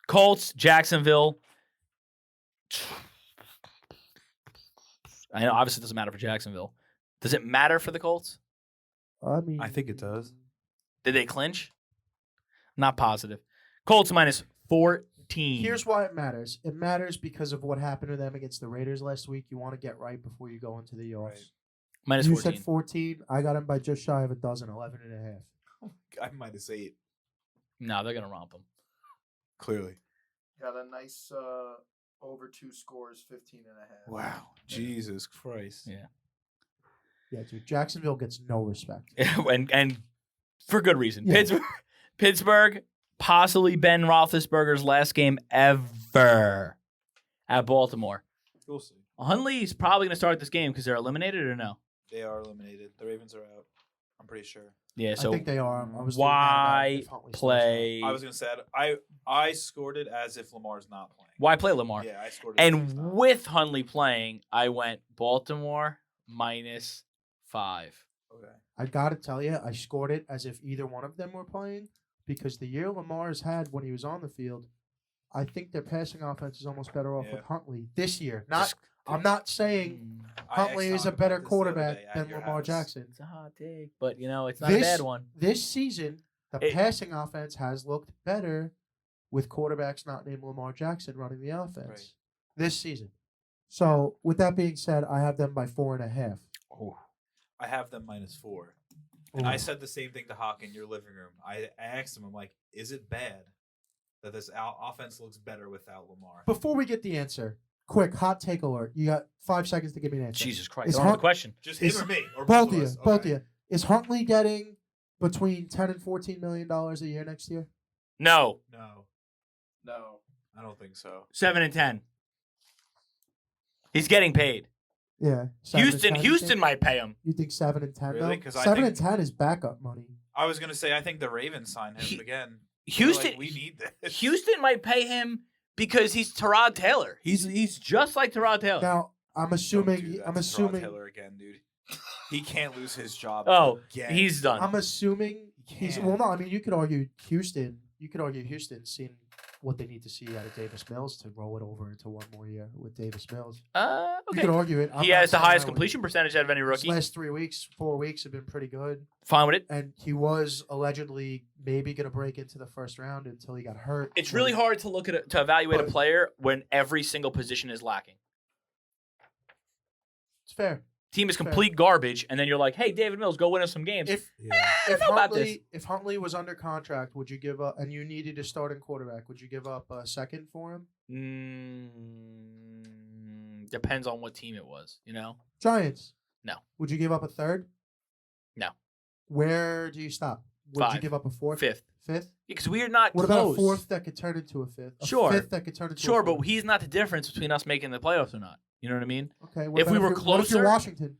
S2: Colts, Jacksonville. I know, obviously, it doesn't matter for Jacksonville. Does it matter for the Colts?
S1: I mean,
S5: I think it does.
S2: Did they clinch? Not positive. Colts -14.
S1: Here's why it matters. It matters because of what happened to them against the Raiders last week. You want to get right before you go into the offs.
S5: Right.
S2: -14.
S1: You said 14. I got him by just shy of a dozen, 11.5.
S5: I -8.
S2: No, they're gonna romp them.
S5: Clearly.
S4: Got a nice over 2 scores, 15.5.
S5: Wow. Jesus Christ.
S2: Yeah.
S1: Yeah, dude. Jacksonville gets no respect.
S2: and for good reason.
S1: Yeah.
S2: Pittsburgh, possibly Ben Roethlisberger's last game ever at Baltimore.
S5: We'll see.
S2: Huntley's probably going to start this game because they're eliminated or no?
S5: They are eliminated. The Ravens are out. I'm pretty sure.
S2: Yeah, so
S1: I think they are. I was thinking about
S2: why
S1: if Huntley starts
S2: play?
S5: I was gonna say I scored it as if Lamar's not playing.
S2: Why play Lamar?
S5: Yeah, I scored it. as if he's
S2: And
S5: not.
S2: with Huntley playing, I went Baltimore -5.
S5: Okay.
S1: I got to tell you, I scored it as if either one of them were playing because the year Lamar's had when he was on the field, I think their passing offense is almost better off
S5: Yeah.
S1: with Huntley this year. Not,
S2: Just-
S1: I'm not saying
S5: I
S1: Huntley
S5: asked
S1: is a
S5: Tom
S1: better
S5: about this the other
S1: quarterback
S5: day at
S1: than
S5: your
S1: Lamar
S5: house.
S1: Jackson.
S2: It's a hot take, but it's not a
S1: This-
S2: bad one.
S1: This season, the
S2: It-
S1: passing offense has looked better with quarterbacks not named Lamar Jackson running the offense
S5: Right.
S1: this season. So, with that being said, I have them by 4.5.
S5: I have them -4. And I said the same thing to Hawk in your living room. I asked him, I'm like, is it bad that this offense looks better without Lamar?
S1: Before we get the answer, quick hot take alert. You got 5 seconds to give me an answer.
S2: Jesus Christ!
S1: Is
S2: Don't have the
S1: Hunt-
S2: question.
S5: Just him
S1: Is-
S5: or me? Or
S1: Both of
S5: of
S1: you,
S5: us?
S1: both of
S5: Okay.
S1: you. Is Huntley getting between $10 and $14 million a year next year?
S2: No,
S5: No,
S4: No.
S5: I don't think so.
S2: 7 and 10. He's getting paid.
S1: Yeah. 7 and 10, you
S2: Houston
S1: think?
S2: might pay him.
S1: You think 7 and 10?
S5: Really?
S1: Though?
S5: 'Cause I
S1: 7
S5: think-
S1: and 10 is backup money.
S5: I was gonna say I think the Ravens sign him again.
S2: Houston,
S5: we need this.
S2: Houston might pay him because he's Tyrod Taylor. He's just like Tyrod Taylor.
S1: Now, I'm
S5: Don't do
S1: assuming.
S5: that
S1: I'm
S5: to Tyrod
S1: assuming.
S5: Taylor again, dude. He can't lose his job.
S2: Oh,
S5: again.
S2: he's done.
S1: I'm assuming he's.
S5: can't.
S1: Well, no. I mean, you could argue Houston. You could argue Houston, seeing what they need to see out of Davis Mills to roll it over into one more year with Davis Mills. You
S2: Okay.
S1: could argue it. I'm
S2: He
S1: not
S2: has the
S1: saying
S2: highest
S1: I would.
S2: completion percentage out of any
S1: His
S2: rookie.
S1: last 4 weeks have been pretty good,
S2: Fine with it.
S1: and he was allegedly maybe going to break into the first round until he got hurt.
S2: It's really hard to look at to evaluate a
S1: But-
S2: player when every single position is lacking.
S1: It's fair.
S2: Team is
S1: Fair.
S2: complete garbage, and then you're like, "Hey, David Mills, go win us some games."
S1: If
S2: don't know about this.
S1: If Huntley was under contract, would you give up? And you needed a starting quarterback, would you give up a second for him?
S2: Depends on what team it was, you know.
S1: Giants.
S2: No.
S1: Would you give up a third?
S2: No.
S1: Where do you stop? Would you
S2: 5.
S1: give up a fourth?
S2: Fifth,
S1: Fifth?
S2: because we are not
S1: What
S2: close.
S1: about a fourth that could turn into a fifth? A
S2: Sure.
S1: fifth that could turn into
S2: Sure,
S1: a
S2: but
S1: fourth?
S2: he's not the difference between us making the playoffs or not. You know what I mean?
S1: Okay.
S2: if we were
S1: what if
S2: closer-
S1: you're Washington?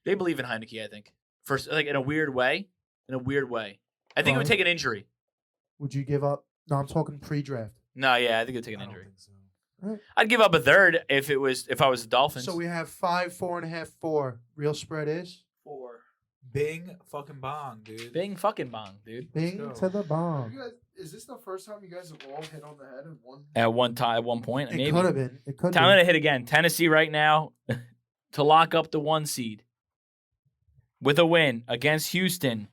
S2: They believe in Heineke, I think. First, like in a weird way. In a weird way, I think it would
S1: Fine.
S2: take an injury.
S1: Would you give up? No, I'm talking pre-draft.
S2: No, yeah, I think it would take
S5: I
S2: an
S5: don't
S2: injury.
S5: think so.
S2: I'd give up a third if I was the Dolphins.
S1: So we have 5, 4.5, 4. Real spread is
S4: 4.
S5: Bing fucking bong, dude.
S2: Bing fucking bong, dude.
S1: Bing
S5: go.
S1: to the bomb.
S4: You guys, is this the first time you guys have all hit on the head in one?
S2: At one point,
S1: It
S2: maybe.
S1: could have been. It could.
S2: I'm
S1: be.
S2: gonna hit again. Tennessee right now to lock up the 1 seed with a win against Houston.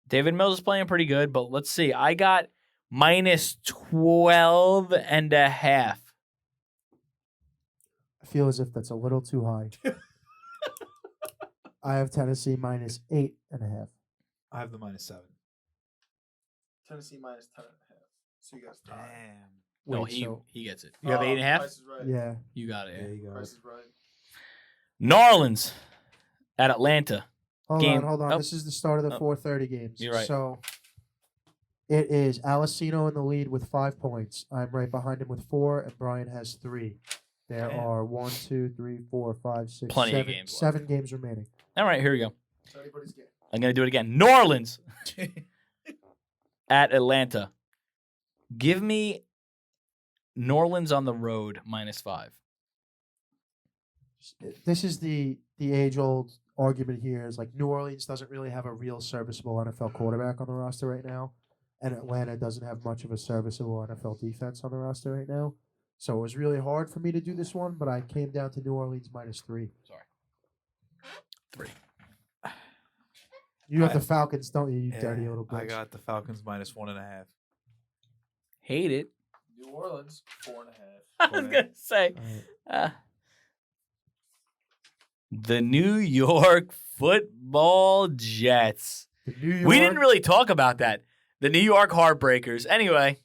S2: David Mills is playing pretty good, but let's see. I got minus 12.5.
S1: I feel as if that's a little too high. I have Tennessee minus 8.5.
S5: I have the -7.
S4: Tennessee minus 10.5. So you guys tie.
S5: Damn.
S2: No,
S1: Wait,
S2: he
S1: so-
S2: he gets it. You have 8.5.
S4: Price is right.
S1: Yeah.
S2: You got it.
S5: There
S2: Yeah.
S5: you go.
S4: Price is right.
S2: New Orleans at Atlanta.
S1: Hold
S2: Game-
S1: on.
S2: oh.
S1: This is the start of the
S2: Oh.
S1: 4:30 games.
S2: You're right.
S1: So it is Alessino in the lead with 5 points. I'm right behind him with 4, and Bryan has 3. There
S5: Damn.
S1: are 1, 2, 3, 4, 5, 6,
S2: Plenty of
S1: 7,
S2: games left.
S1: 7 games remaining.
S2: All right, here we go.
S4: It's anybody's game.
S2: I'm gonna do it again. New Orleans at Atlanta. Give me New Orleans on the road -5.
S1: This is the age-old argument here is like New Orleans doesn't really have a real serviceable NFL quarterback on the roster right now, and Atlanta doesn't have much of a serviceable NFL defense on the roster right now. So it was really hard for me to do this one, but I came down to New Orleans -3.
S2: Sorry. 3.
S1: You have
S5: I-
S1: the Falcons, don't you? You
S5: Yeah,
S1: dirty little bitch.
S5: I got the Falcons -1.5.
S2: Hate it.
S4: New Orleans 4.5.
S2: I was gonna say.
S1: All right.
S2: The New York Football Jets.
S1: The New York,
S2: We didn't really talk about that. The New York Heartbreakers. Anyway,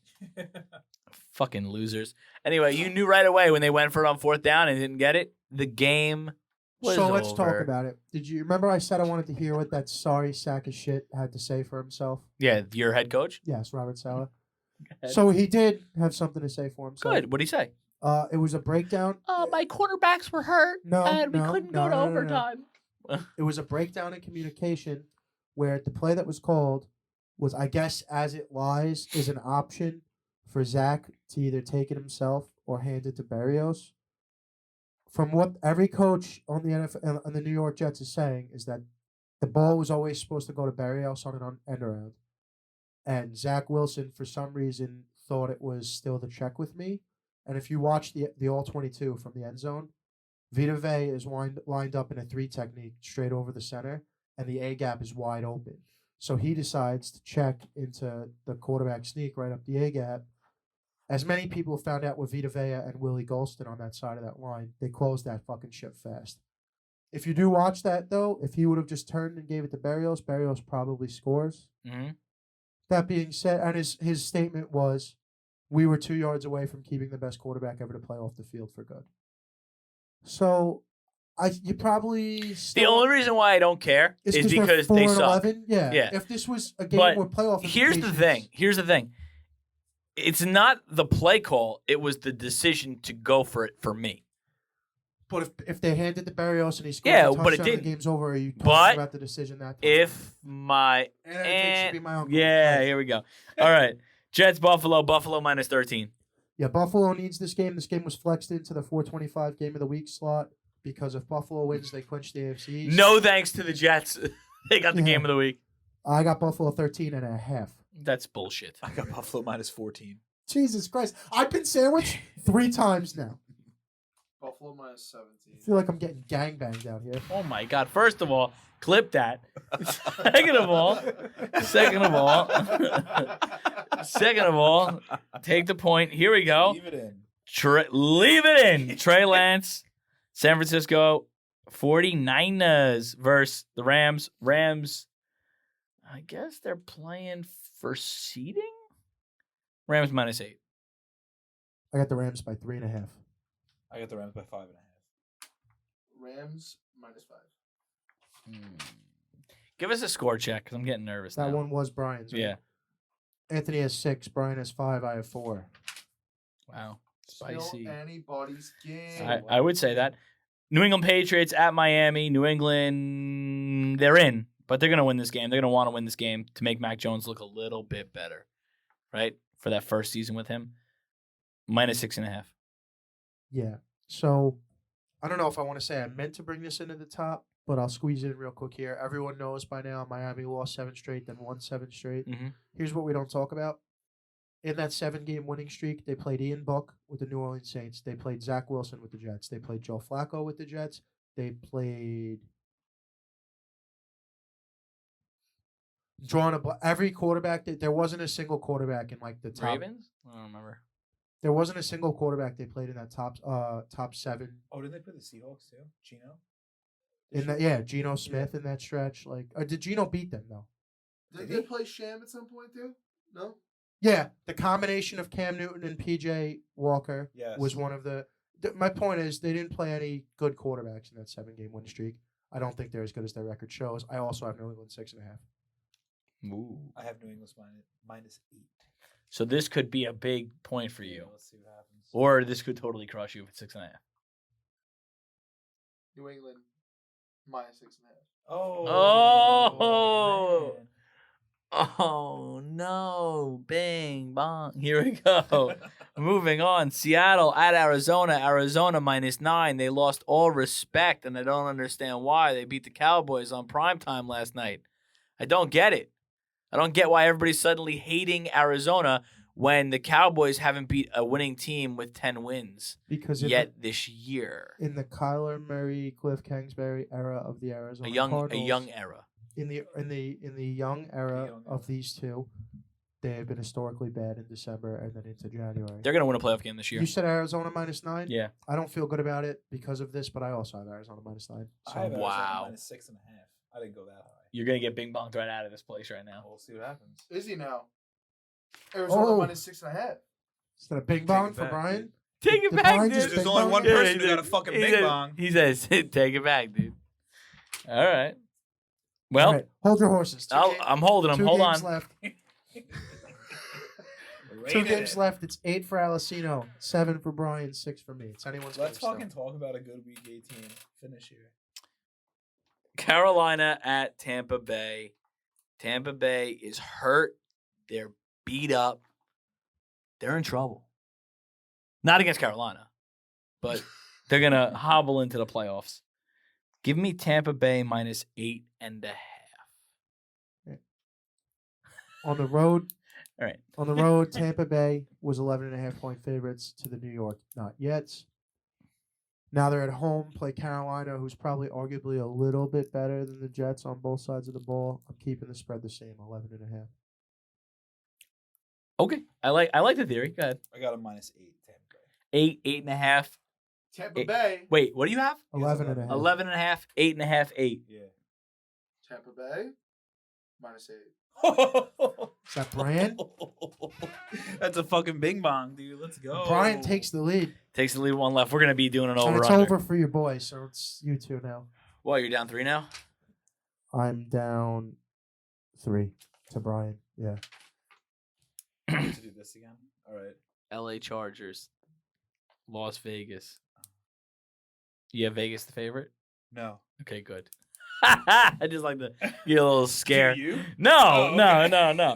S2: fucking losers. Anyway, you knew right away when they went for it on 4th down and didn't get it. The game was
S1: So let's talk
S2: over.
S1: about it. Did you remember I said I wanted to hear what that sorry sack of shit had to say for himself?
S2: Yeah, your head coach.
S1: Yes, Robert Saleh.
S2: ahead.
S1: So he did have something to say for himself.
S2: Good. What'd he say?
S1: It was a breakdown.
S2: My quarterbacks were hurt,
S1: No,
S2: and we
S1: no,
S2: couldn't
S1: no,
S2: go to
S1: no, no, no.
S2: overtime.
S1: It was a breakdown in communication where the play that was called was, I guess, as it lies, is an option for Zach to either take it himself or hand it to Berrios. From what every coach on the NFL, on the New York Jets is saying is that the ball was always supposed to go to Berrios on an end around. And Zach Wilson, for some reason, thought it was still the check with me. And if you watch the all-22 from the end zone, Vita Vea is lined up in a 3 technique straight over the center, and the A-gap is wide open. So he decides to check into the quarterback sneak right up the A-gap. As many people found out with Vita Vea and Willie Golston on that side of that line, they closed that fucking ship fast. If you do watch that, though, if he would have just turned and gave it to Berrios, Berrios probably scores.
S2: Mm-hmm.
S1: That being said, and his statement was, we were 2 yards away from keeping the best quarterback ever to play off the field for good. So, you probably
S2: The
S1: still,
S2: only reason why I don't care is
S1: they're
S2: because
S1: 4
S2: they
S1: and
S2: suck.
S1: 11. Yeah.
S2: Yeah.
S1: If this was a game
S2: But
S1: where playoff
S2: Here's the
S1: implications-
S2: thing. It's not the play call. It was the decision to go for it for me.
S1: But if they handed the Barrios and he scored
S2: Yeah,
S1: a
S2: but it
S1: touchdown, the
S2: didn't.
S1: game's over. Are you talking
S2: But
S1: about the decision that time?
S2: If my
S1: and it should be my uncle.
S2: yeah,
S1: Right.
S2: here we go. All right, Jets Buffalo minus 13.
S1: Yeah, Buffalo needs this game. This game was flexed into the 425 game of the week slot because if Buffalo wins, they clinch the AFC East.
S2: No thanks to the Jets. They got the
S1: Yeah.
S2: game of the week.
S1: I got Buffalo 13.5.
S2: That's bullshit.
S5: I got Buffalo minus 14.
S1: Jesus Christ. I've been sandwiched 3 times now.
S4: Buffalo minus 17.
S1: I feel like I'm getting gangbanged out here.
S2: Oh my god! First of all, clip that. Second of all, take the point. Here we go.
S5: Leave it in.
S2: Leave it in. Trey Lance, San Francisco 49ers versus the Rams. Rams, I guess they're playing for seeding? Rams minus 8.
S1: I got the Rams by 3.5.
S5: I got the Rams by 5.5.
S4: Rams minus 5.
S2: Give us a score check because I'm getting nervous
S1: That
S2: now.
S1: one was Brian's. Right?
S2: Yeah.
S1: Anthony has 6. Brian has 5. I have 4.
S2: Wow.
S4: Still
S2: Spicy.
S4: anybody's game.
S2: I would say that. New England Patriots at Miami. New England, they're in, but they're going to win this game. They're going to want to win this game to make Mac Jones look a little bit better, right? For that first season with him. Minus 6.5.
S1: Yeah. So, I don't know if I want to say I meant to bring this into the top, but I'll squeeze it in real quick here. Everyone knows by now Miami lost 7 straight, then won 7 straight.
S2: Mm-hmm.
S1: Here's what we don't talk about. In that 7-game winning streak, they played Ian Book with the New Orleans Saints. They played Zach Wilson with the Jets. They played Joe Flacco with the Jets. They played every quarterback. There wasn't a single quarterback in like the top.
S2: Ravens? I don't remember.
S1: There wasn't a single quarterback they played in that top 7.
S5: Oh, didn't they play the Seahawks too? Gino?
S1: Geno Smith in that stretch. Like, did Geno beat them though?
S4: Did they play Sham at some point too? No.
S1: Yeah, the combination of Cam Newton and PJ Walker
S5: Yes.
S1: was one of the. My point is they didn't play any good quarterbacks in that 7-game win streak. I don't think they're as good as their record shows. I also have New England 6.5.
S2: Ooh.
S5: I have New England minus 8.
S2: So this could be a big point for you.
S5: Let's see what happens.
S2: Or this could totally crush you if it's 6.5.
S4: New England minus 6.5.
S2: Oh.
S5: man.
S2: Oh no! Bing bong. Here we go. Moving on. Seattle at Arizona. Arizona minus 9. They lost all respect, and I don't understand why. They beat the Cowboys on primetime last night. I don't get it. I don't get why everybody's suddenly hating Arizona when the Cowboys haven't beat a winning team with 10 wins
S1: Because
S2: yet this year.
S1: in the Kyler Murray, Cliff Kingsbury era of the Arizona
S2: A
S1: Cardinals,
S2: young era.
S1: in the young era
S5: young
S1: of
S5: era.
S1: these two, they have been historically bad in December and then into January.
S2: They're going to win a playoff game this year.
S1: You said Arizona minus 9.
S2: Yeah.
S1: I don't feel good about it because of this, but I also have Arizona minus 9. So
S5: I have Arizona
S2: Wow.
S5: minus 6.5. I didn't go that high.
S2: You're going to get bing bonged right out of this place right now.
S5: We'll see what happens.
S4: Is he now? Arizona
S1: Oh.
S4: minus 6.5.
S1: is that a bing bong for Brian?
S2: Take it
S1: Did
S2: back,
S1: Brian
S2: dude.
S1: just
S5: There's
S1: bing
S5: only
S1: bong?
S5: one
S2: Yeah,
S5: person
S2: he
S5: who got a
S2: did.
S5: fucking
S2: He
S5: bing
S2: said-
S5: bong.
S2: He says, take it back, dude. All right. Well,
S1: All right, hold your horses.
S2: I'm holding them.
S1: Two
S2: Hold
S1: games
S2: on.
S1: left.
S5: Rate
S1: 2
S5: it.
S1: games left. It's 8 for Alessino, 7 for Brian, 6 for me. It's anyone's
S5: Let's
S1: game
S5: fucking
S1: still.
S5: talk about a good week 18 finish here.
S2: Carolina at Tampa Bay. Tampa Bay is hurt. They're beat up. They're in trouble. Not against Carolina, but they're going to hobble into the playoffs. Give me Tampa Bay minus 8.5.
S1: On the road,
S2: All right.
S1: On the road, Tampa Bay was 11.5-point favorites to the New York Not Yets. Now they're at home, play Carolina, who's probably arguably a little bit better than the Jets on both sides of the ball. I'm keeping the spread the same, 11.5.
S2: Okay. I like the theory. Go ahead.
S5: I got a minus 8 Tampa Bay.
S2: 8.5.
S4: Tampa
S2: Eight.
S4: Bay.
S2: Wait, what do you have?
S1: 11.5.
S2: 11.5, 8.5, 8.
S5: Yeah.
S4: Tampa Bay minus 8.
S1: Is that Brian?
S5: That's a fucking bing bong, dude. Let's go.
S1: Brian takes the lead.
S2: Takes the lead, one left. We're going to be doing an
S1: And
S2: over
S1: it's
S2: under.
S1: over for your boy, so it's you two now.
S2: Well, you're down 3 now?
S1: I'm down 3 to Brian. Yeah.
S5: to do this again. All right.
S2: LA Chargers. Las Vegas. You have Vegas the favorite?
S3: No.
S2: Okay, good. I just like to get a little scared.
S3: Do you?
S2: No,
S3: Oh, okay.
S2: no.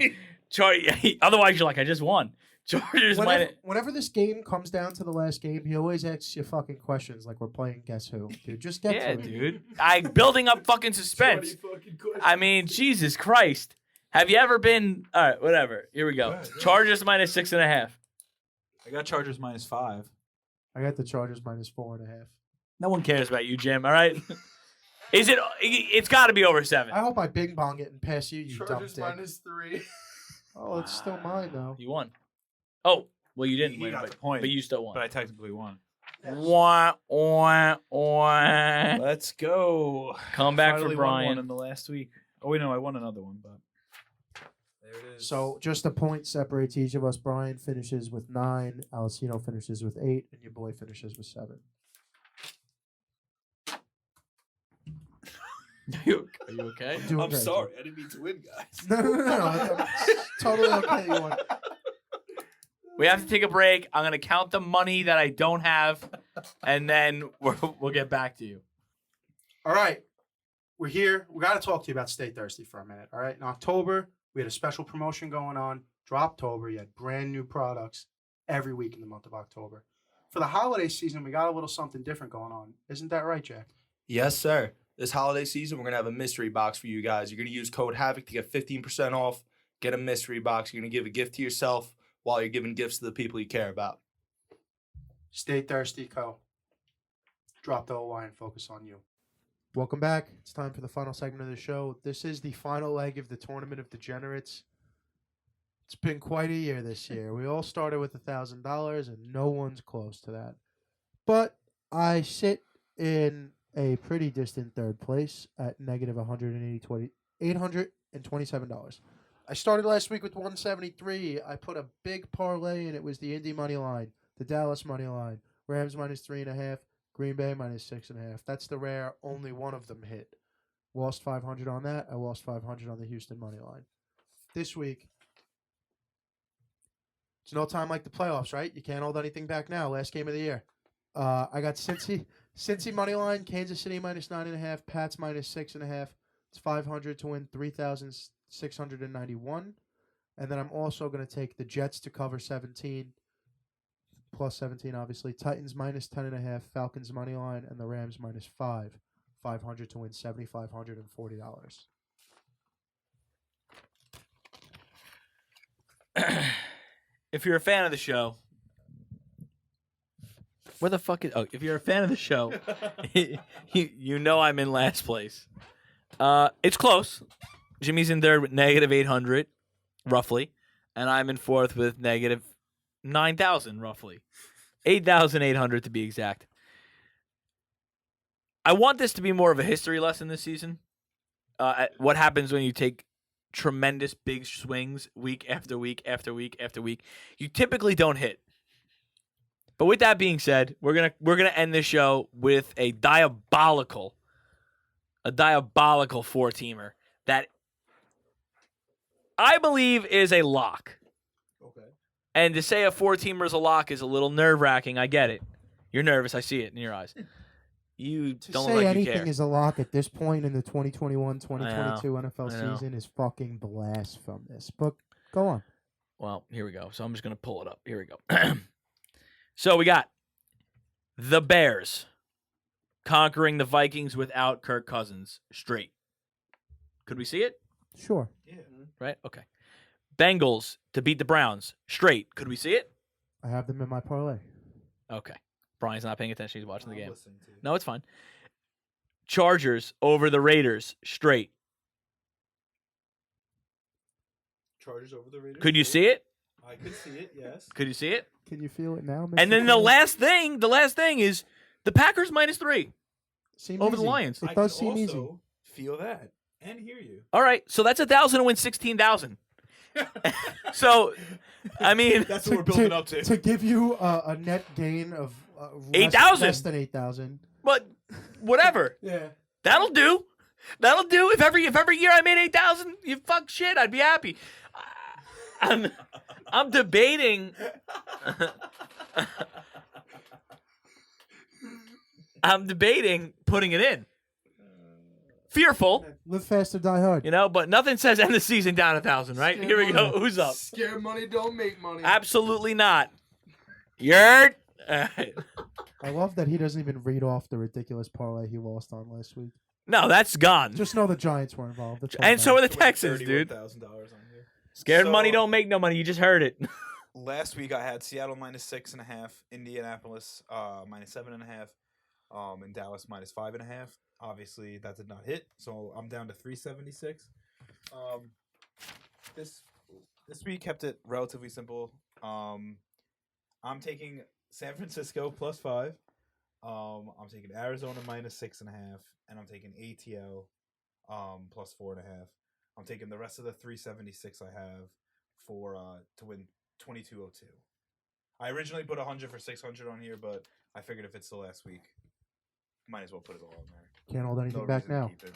S2: Otherwise, you're like, I just won. Chargers might.
S1: Whenever this game comes down to the last game, he always asks you fucking questions like we're playing Guess Who. Dude, just get
S2: Yeah,
S1: to it.
S2: dude. I building up fucking suspense.
S4: 20 fucking questions.
S2: I mean, Jesus Christ. Have you ever been? All right, whatever. Here we go.
S3: Go ahead, yeah.
S2: Chargers minus 6.5.
S5: I got Chargers -5.
S1: I got the Chargers -4.5.
S2: No one cares about you, Jim. All right. Is it? It's got to be over 7.
S1: I hope I bing bong it and pass you, you dumb
S4: Chargers
S1: dick.
S4: -3.
S1: Oh, it's still mine though.
S2: You won. Oh, well, you didn't
S5: He
S2: win,
S5: got
S2: but,
S5: the point.
S2: but you still won.
S5: But I technically won.
S2: Wah, wah, wah.
S5: Let's go.
S2: Come back
S5: Finally
S2: for
S5: won one
S2: Bryan.
S5: in the last week. Oh wait, no, I won another one, but
S3: There it is.
S1: So just a point separates each of us. Brian finishes with 9, Alessino finishes with 8, and your boy finishes with 7.
S2: Are you okay?
S1: Doing
S3: I'm
S1: great,
S3: sorry. I didn't mean to win, guys.
S1: No. I'm totally okay. You won.
S2: We have to take a break. I'm going to count the money that I don't have, and then we'll get back to you.
S7: All right. We're here. We got to talk to you about Stay Thirsty for a minute. All right. In October, we had a special promotion going on. Droptober. You had brand new products every week in the month of October. For the holiday season, we got a little something different going on. Isn't that right, Jack?
S8: Yes, sir. This holiday season, we're going to have a mystery box for you guys. You're going to use code HAVOC to get 15% off. Get a mystery box. You're going to give a gift to yourself while you're giving gifts to the people you care about.
S7: Stay Thirsty Co. Drop the OY and focus on you.
S1: Welcome back. It's time for the final segment of the show. This is the final leg of the Tournament of Degenerates. It's been quite a year this year. We all started with $1,000, and no one's close to that. But I sit in a pretty distant third place at negative $827. I started last week with 173. I put a big parlay, and it was the Indy money line, the Dallas money line, Rams -3.5, Green Bay -6.5. That's the rare only one of them hit. Lost 500 on that. I lost 500 on the Houston money line. This week, it's no time like the playoffs, right? You can't hold anything back now. Last game of the year. I got Cincy money line, Kansas City -9.5, Pats -6.5. It's 500 to win 3,691. And then I'm also going to take the Jets to cover 17, plus 17 obviously. Titans -10.5, Falcons money line, and the Rams -5. 500 to win $7,540.
S2: If you're a fan of the show, where the fuck is? Oh, if you're a fan of the show, you know I'm in last place. It's close. Jimmy's in third with negative 800, roughly, and I'm in fourth with negative 9,000, roughly, 8,800 to be exact. I want this to be more of a history lesson this season. What happens when you take tremendous big swings week after week after week after week? You typically don't hit. But with that being said, we're gonna end this show with a diabolical 4-teamer that I believe is a lock.
S3: Okay.
S2: And to say a 4-teamer is a lock is a little nerve-wracking. I get it. You're nervous. I see it in your eyes. You
S1: To
S2: don't
S1: say
S2: look like you
S1: anything
S2: care.
S1: is a lock at this point in the 2021-2022 NFL
S2: I know.
S1: season is fucking blasphemous. But go on.
S2: Well, here we go. So I'm just going to pull it up. Here we go. So we got the Bears conquering the Vikings without Kirk Cousins straight. Could we see it?
S1: Sure.
S3: Yeah.
S2: Right? Okay. Bengals to beat the Browns straight. Could we see it?
S1: I have them in my parlay.
S2: Okay. Brian's not paying attention. He's watching the game.
S3: Listening to you.
S2: No, it's fine. Chargers over the Raiders straight.
S3: Chargers over the Raiders.
S2: Could you see it?
S3: I could see it. Yes.
S2: Could you see it?
S1: Can you feel it now, Mr.
S2: And then the
S1: Cole?
S2: last thing is the Packers -3
S1: Seems
S2: over the
S1: easy.
S2: Lions.
S1: It
S3: I
S1: does
S3: could
S1: seem easy.
S3: also feel that and hear you.
S2: All right, so that's 1,000 to win 16,000. So, I mean,
S3: That's what we're building up to.
S1: To give you a net gain of
S2: 8,000.
S1: less than 8,000.
S2: but whatever.
S1: Yeah.
S2: That'll do. That'll do. If every year I made 8,000, you fuck shit, I'd be happy. I'm debating. I'm debating putting it in. Fearful,
S1: Live fast or die hard.
S2: but nothing says end the season down 1,000, right?
S4: Scared
S2: Here we go.
S4: money.
S2: Who's up?
S4: Scare money don't make money.
S2: Absolutely not. Yurt. All right.
S1: I love that he doesn't even read off the ridiculous parlay he lost on last week.
S2: No, that's gone.
S1: Just know the Giants were involved. That's all
S2: And
S1: that
S2: so are the
S1: matters.
S2: Texans, dude.
S5: $31,000 on here.
S2: Scared
S5: So-
S2: money don't make no money. You just heard it.
S5: Last week I had Seattle -6.5, Indianapolis -7.5, and Dallas -5.5. Obviously that did not hit, so I'm down to 376. This week kept it relatively simple. I'm taking San Francisco +5. I'm taking Arizona -6.5, and I'm taking ATL +4.5. I'm taking the rest of the 376 I have for to win 2202. I originally put 100 for 600 on here, but I figured if it's the last week, might as well put it all in there.
S1: Can't hold anything
S5: No
S1: back
S5: reason to
S1: now.
S5: keep it.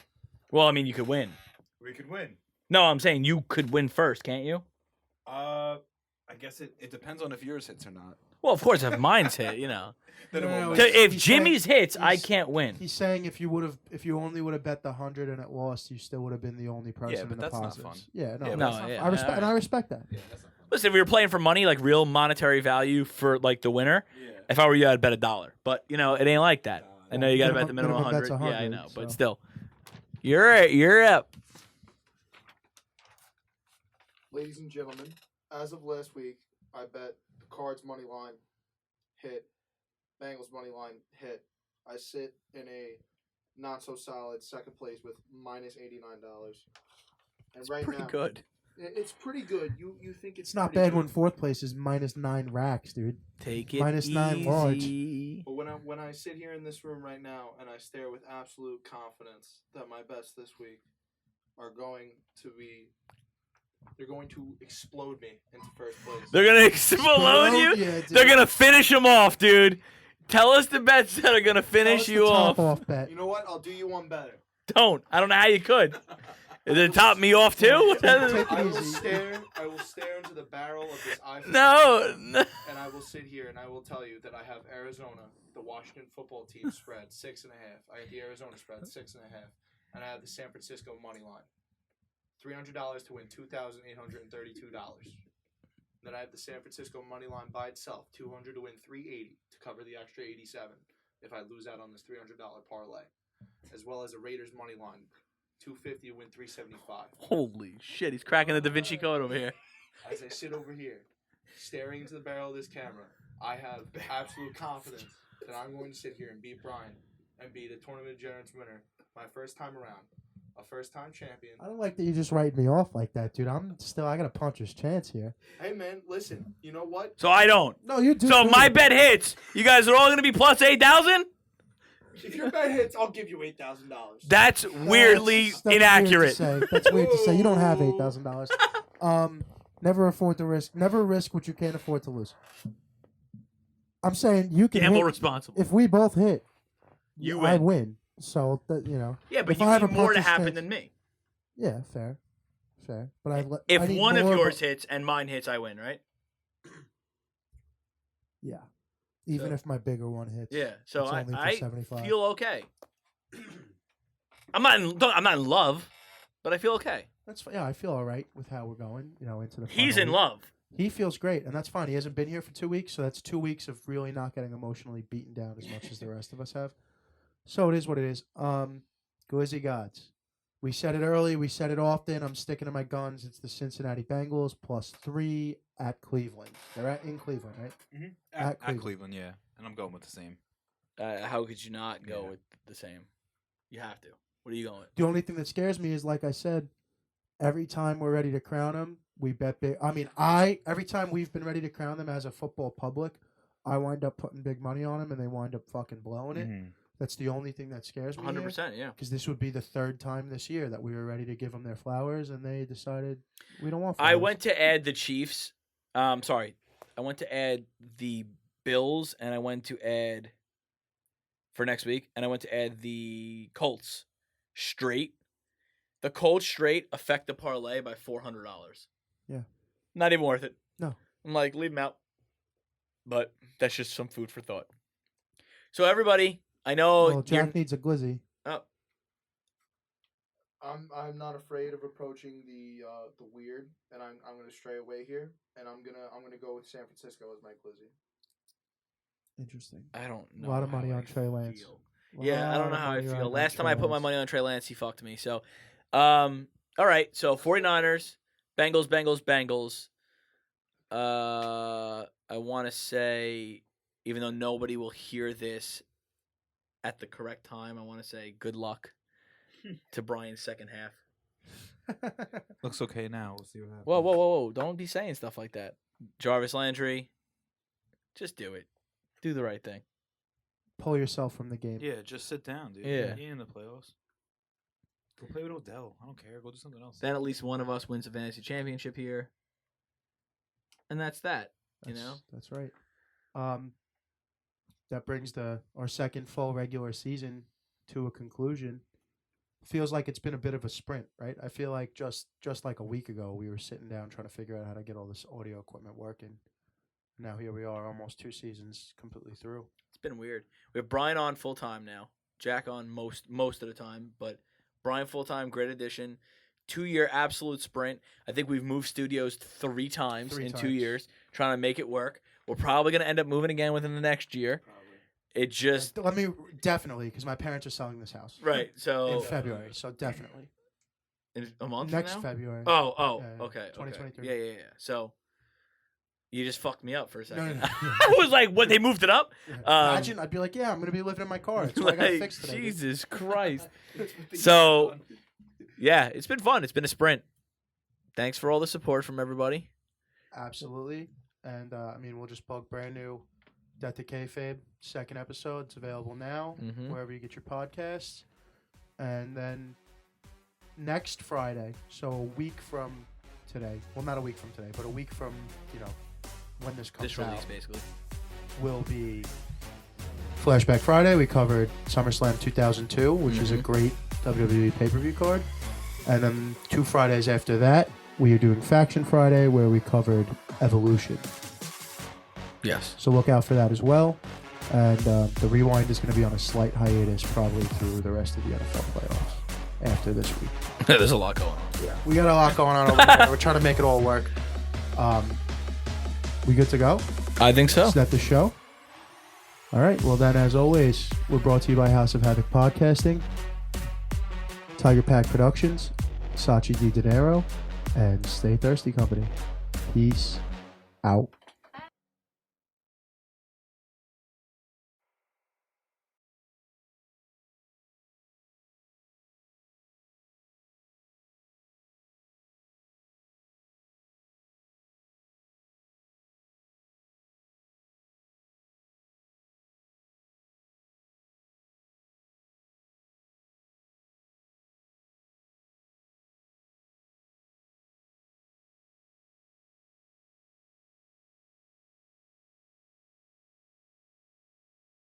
S2: Well, I mean, you could win.
S5: We could win.
S2: No, I'm saying you could win first, can't you?
S5: I guess it depends on if yours hits or not.
S2: Well, of course, if mine's hit,
S5: Then it
S1: No,
S5: won't
S1: no,
S5: matter.
S2: If
S1: He's
S2: Jimmy's hits, I
S1: he's-
S2: can't win.
S1: He's saying if you only would have bet the 100 and it lost, you still would have been the only person
S5: but
S1: in the
S5: that's not
S1: positives.
S5: fun.
S1: Yeah, no,
S5: Yeah, but
S2: No,
S5: that's not
S2: yeah.
S5: fun.
S1: I respect that.
S5: Yeah, that's not fun.
S2: Listen, if we were playing for money, like real monetary value for like the winner,
S5: Yeah.
S2: if I were you, I'd bet $1. But it ain't like that. I know you got to bet the
S1: Minimum
S2: minimum
S1: bet's
S2: 100. Yeah, I
S1: 100,
S2: know, but
S1: so.
S2: still, you're up.
S4: Ladies and gentlemen, as of last week, I bet the Cards money line hit, Bengals money line hit. I sit in a not so solid second place with -$89. And right
S2: Pretty
S4: now,
S2: good.
S4: It's pretty good. You think
S1: It's not
S4: pretty
S1: bad
S4: good.
S1: when fourth place is -9 racks, dude.
S2: Take it
S1: -9 large.
S2: easy.
S4: But when I sit here in this room right now and I stare with absolute confidence that my bets this week are going to be, they're going to explode me into first place.
S2: They're gonna explode you.
S1: Yeah, dude.
S2: They're gonna finish them off, dude. Tell us the bets that are gonna
S1: Tell
S2: finish
S1: us the
S2: you off.
S1: top bet.
S4: You know what? I'll do you one better.
S2: Don't. I don't know how you could. Did it top me off too?
S1: Take
S4: I
S1: it
S4: will
S1: easy.
S4: stare into the barrel of this iPhone.
S2: No.
S4: And I will sit here and I will tell you that I have Arizona, the Washington football team spread 6.5. I have the Arizona spread 6.5, and I have the San Francisco money line, $300 to win $2,832. Then I have the San Francisco money line by itself, $200 to win $380 to cover the extra 87 if I lose out on this $300 parlay, as well as a Raiders money line, $250 to win $375.
S2: Holy shit! He's cracking the Da Vinci Code over here.
S4: As I sit over here, staring into the barrel of this camera, I have absolute confidence that I'm going to sit here and beat Bryan and be the Tournament of Degenerates winner my first time around, a first-time champion.
S1: I don't like that you just write me off like that, dude. I got a puncher's chance here.
S4: Hey, man, listen, you know what?
S2: So I don't.
S1: No, you do.
S2: So if
S1: too.
S2: my bet hits, you guys are all gonna be plus 8,000.
S4: If your bet hits, I'll give you $8,000.
S2: That's weirdly
S1: That's weird to
S2: inaccurate.
S1: say. That's weird to say. You don't have $8,000. Never afford to risk. Never risk what you can't afford to lose. I'm saying you can
S2: Gamble
S1: hit,
S2: responsible.
S1: if we both hit,
S2: You
S1: I
S2: win.
S1: win. So that
S2: Yeah, but
S1: if
S2: you
S1: I have
S2: need
S1: a
S2: more to
S1: puncher's
S2: happen
S1: chance-
S2: than me.
S1: yeah, fair. But I
S2: If
S1: need
S2: one of
S1: more,
S2: yours
S1: but-
S2: hits and mine hits, I win, right?
S1: yeah, even
S2: So-
S1: if my bigger one hits,
S2: Yeah. So
S1: it's only for
S2: I
S1: 75.
S2: feel okay. I'm not in love, but I feel okay.
S1: That's yeah. I feel all right with how we're going. Into the.
S2: He's
S1: final
S2: in
S1: week.
S2: love.
S1: He feels great, and that's fine. He hasn't been here for 2 weeks, so that's 2 weeks of really not getting emotionally beaten down as much as the rest of us have. So it is what it is. Glizzy Gods. We said it early. We said it often. I'm sticking to my guns. It's the Cincinnati Bengals +3 at Cleveland. They're in Cleveland, right?
S5: Mm-hmm.
S1: At
S5: At
S1: Cleveland.
S5: Cleveland, yeah. And I'm going with the same.
S2: How could you not go
S5: Yeah.
S2: with the same? You have to. What are you going with?
S1: The only thing that scares me is, like I said, every time we're ready to crown them, we bet big. I mean, every time we've been ready to crown them as a football public, I wind up putting big money on them, and they wind up fucking blowing it.
S5: Mm-hmm.
S1: That's the only thing that scares me.
S2: 100%. Yeah.
S1: Because this would be the third time this year that we were ready to give them their flowers, and they decided we don't want flowers.
S2: I went to add the Chiefs. Sorry, I went to add the Bills, and I went to add for next week, and I went to add the Colts straight. The Colts straight affect the parlay by $400.
S1: Yeah.
S2: Not even worth it.
S1: No.
S2: I'm like, leave them out. But that's just some food for thought. So everybody, I know
S1: Well, Jack needs a glizzy.
S4: I'm not afraid of approaching the weird, and I'm gonna stray away here, and I'm gonna go with San Francisco as my glizzy.
S1: Interesting.
S2: I don't
S1: A
S2: know.
S1: lot of
S2: how
S1: money
S2: I
S1: on Trey Lance.
S2: feel. Yeah, I don't know how I feel. Last time I put my money
S1: on.
S2: on Trey Lance, he fucked me. So, all right. So 49ers, Bengals. I want to say, even though nobody will hear this at the correct time, I want to say good luck to Bryan's second half.
S3: Looks okay now. We'll see what happens.
S2: Whoa. Don't be saying stuff like that. Jarvis Landry, just do it. Do the right thing.
S1: Pull yourself from the game.
S3: Yeah, just sit down, dude.
S2: Yeah.
S3: He in the playoffs. Go play with Odell. I don't care. Go do something else.
S2: Then at least one of us wins a fantasy championship here. And that's that.
S1: That's right. That brings our second full regular season to a conclusion. Feels like it's been a bit of a sprint, right? I feel like just like a week ago, we were sitting down trying to figure out how to get all this audio equipment working. Now here we are, almost 2 seasons completely through.
S2: It's been weird. We have Bryan on full time now. Jack on most of the time, but Bryan full time, great addition. 2-year absolute sprint. I think we've moved studios 3 times in 2 years, trying to make it work. We're probably going to end up moving again within the next year.
S4: Probably.
S2: It just
S1: Let me definitely, because my parents are selling this house
S2: right. So
S1: in February, so definitely
S2: in a month
S1: next
S2: from now?
S1: February.
S2: Oh,
S1: Yeah,
S2: okay.
S1: 2023.
S2: Yeah. So you just fucked me up for a second.
S1: No.
S2: I was like, what? They moved it up?
S1: Imagine I'd be like, yeah, I'm gonna be living in my car. That's what I gotta
S2: Like,
S1: fix today. dude.
S2: Jesus Christ.
S4: That's what they
S2: So-
S4: done.
S2: Yeah, it's been fun. It's been a sprint. Thanks for all the support from everybody.
S1: Absolutely. And we'll just plug brand new Death to Kayfabe, 2nd episode. It's available now,
S2: Mhm.
S1: wherever you get your podcasts. And then next Friday, so a week from today, well, not a week from today, but a week from, when this comes
S2: This release,
S1: out,
S2: basically.
S1: will be Flashback Friday. We covered SummerSlam 2002, which is a great WWE pay-per-view card. And then 2 Fridays after that, we are doing Faction Friday, where we covered Evolution.
S2: Yes.
S1: So look out for that as well. And the Rewind is going to be on a slight hiatus probably through the rest of the NFL playoffs after this week.
S2: There's a lot going on.
S1: Yeah, we got a lot going on over there. We're trying to make it all work. We good to go?
S2: I think so.
S1: Is that the show? All right. Well, then, as always, we're brought to you by House of Havoc Podcasting, Tiger Pack Productions, Sachi Di Dinero, and Stay Thirsty Company. Peace out.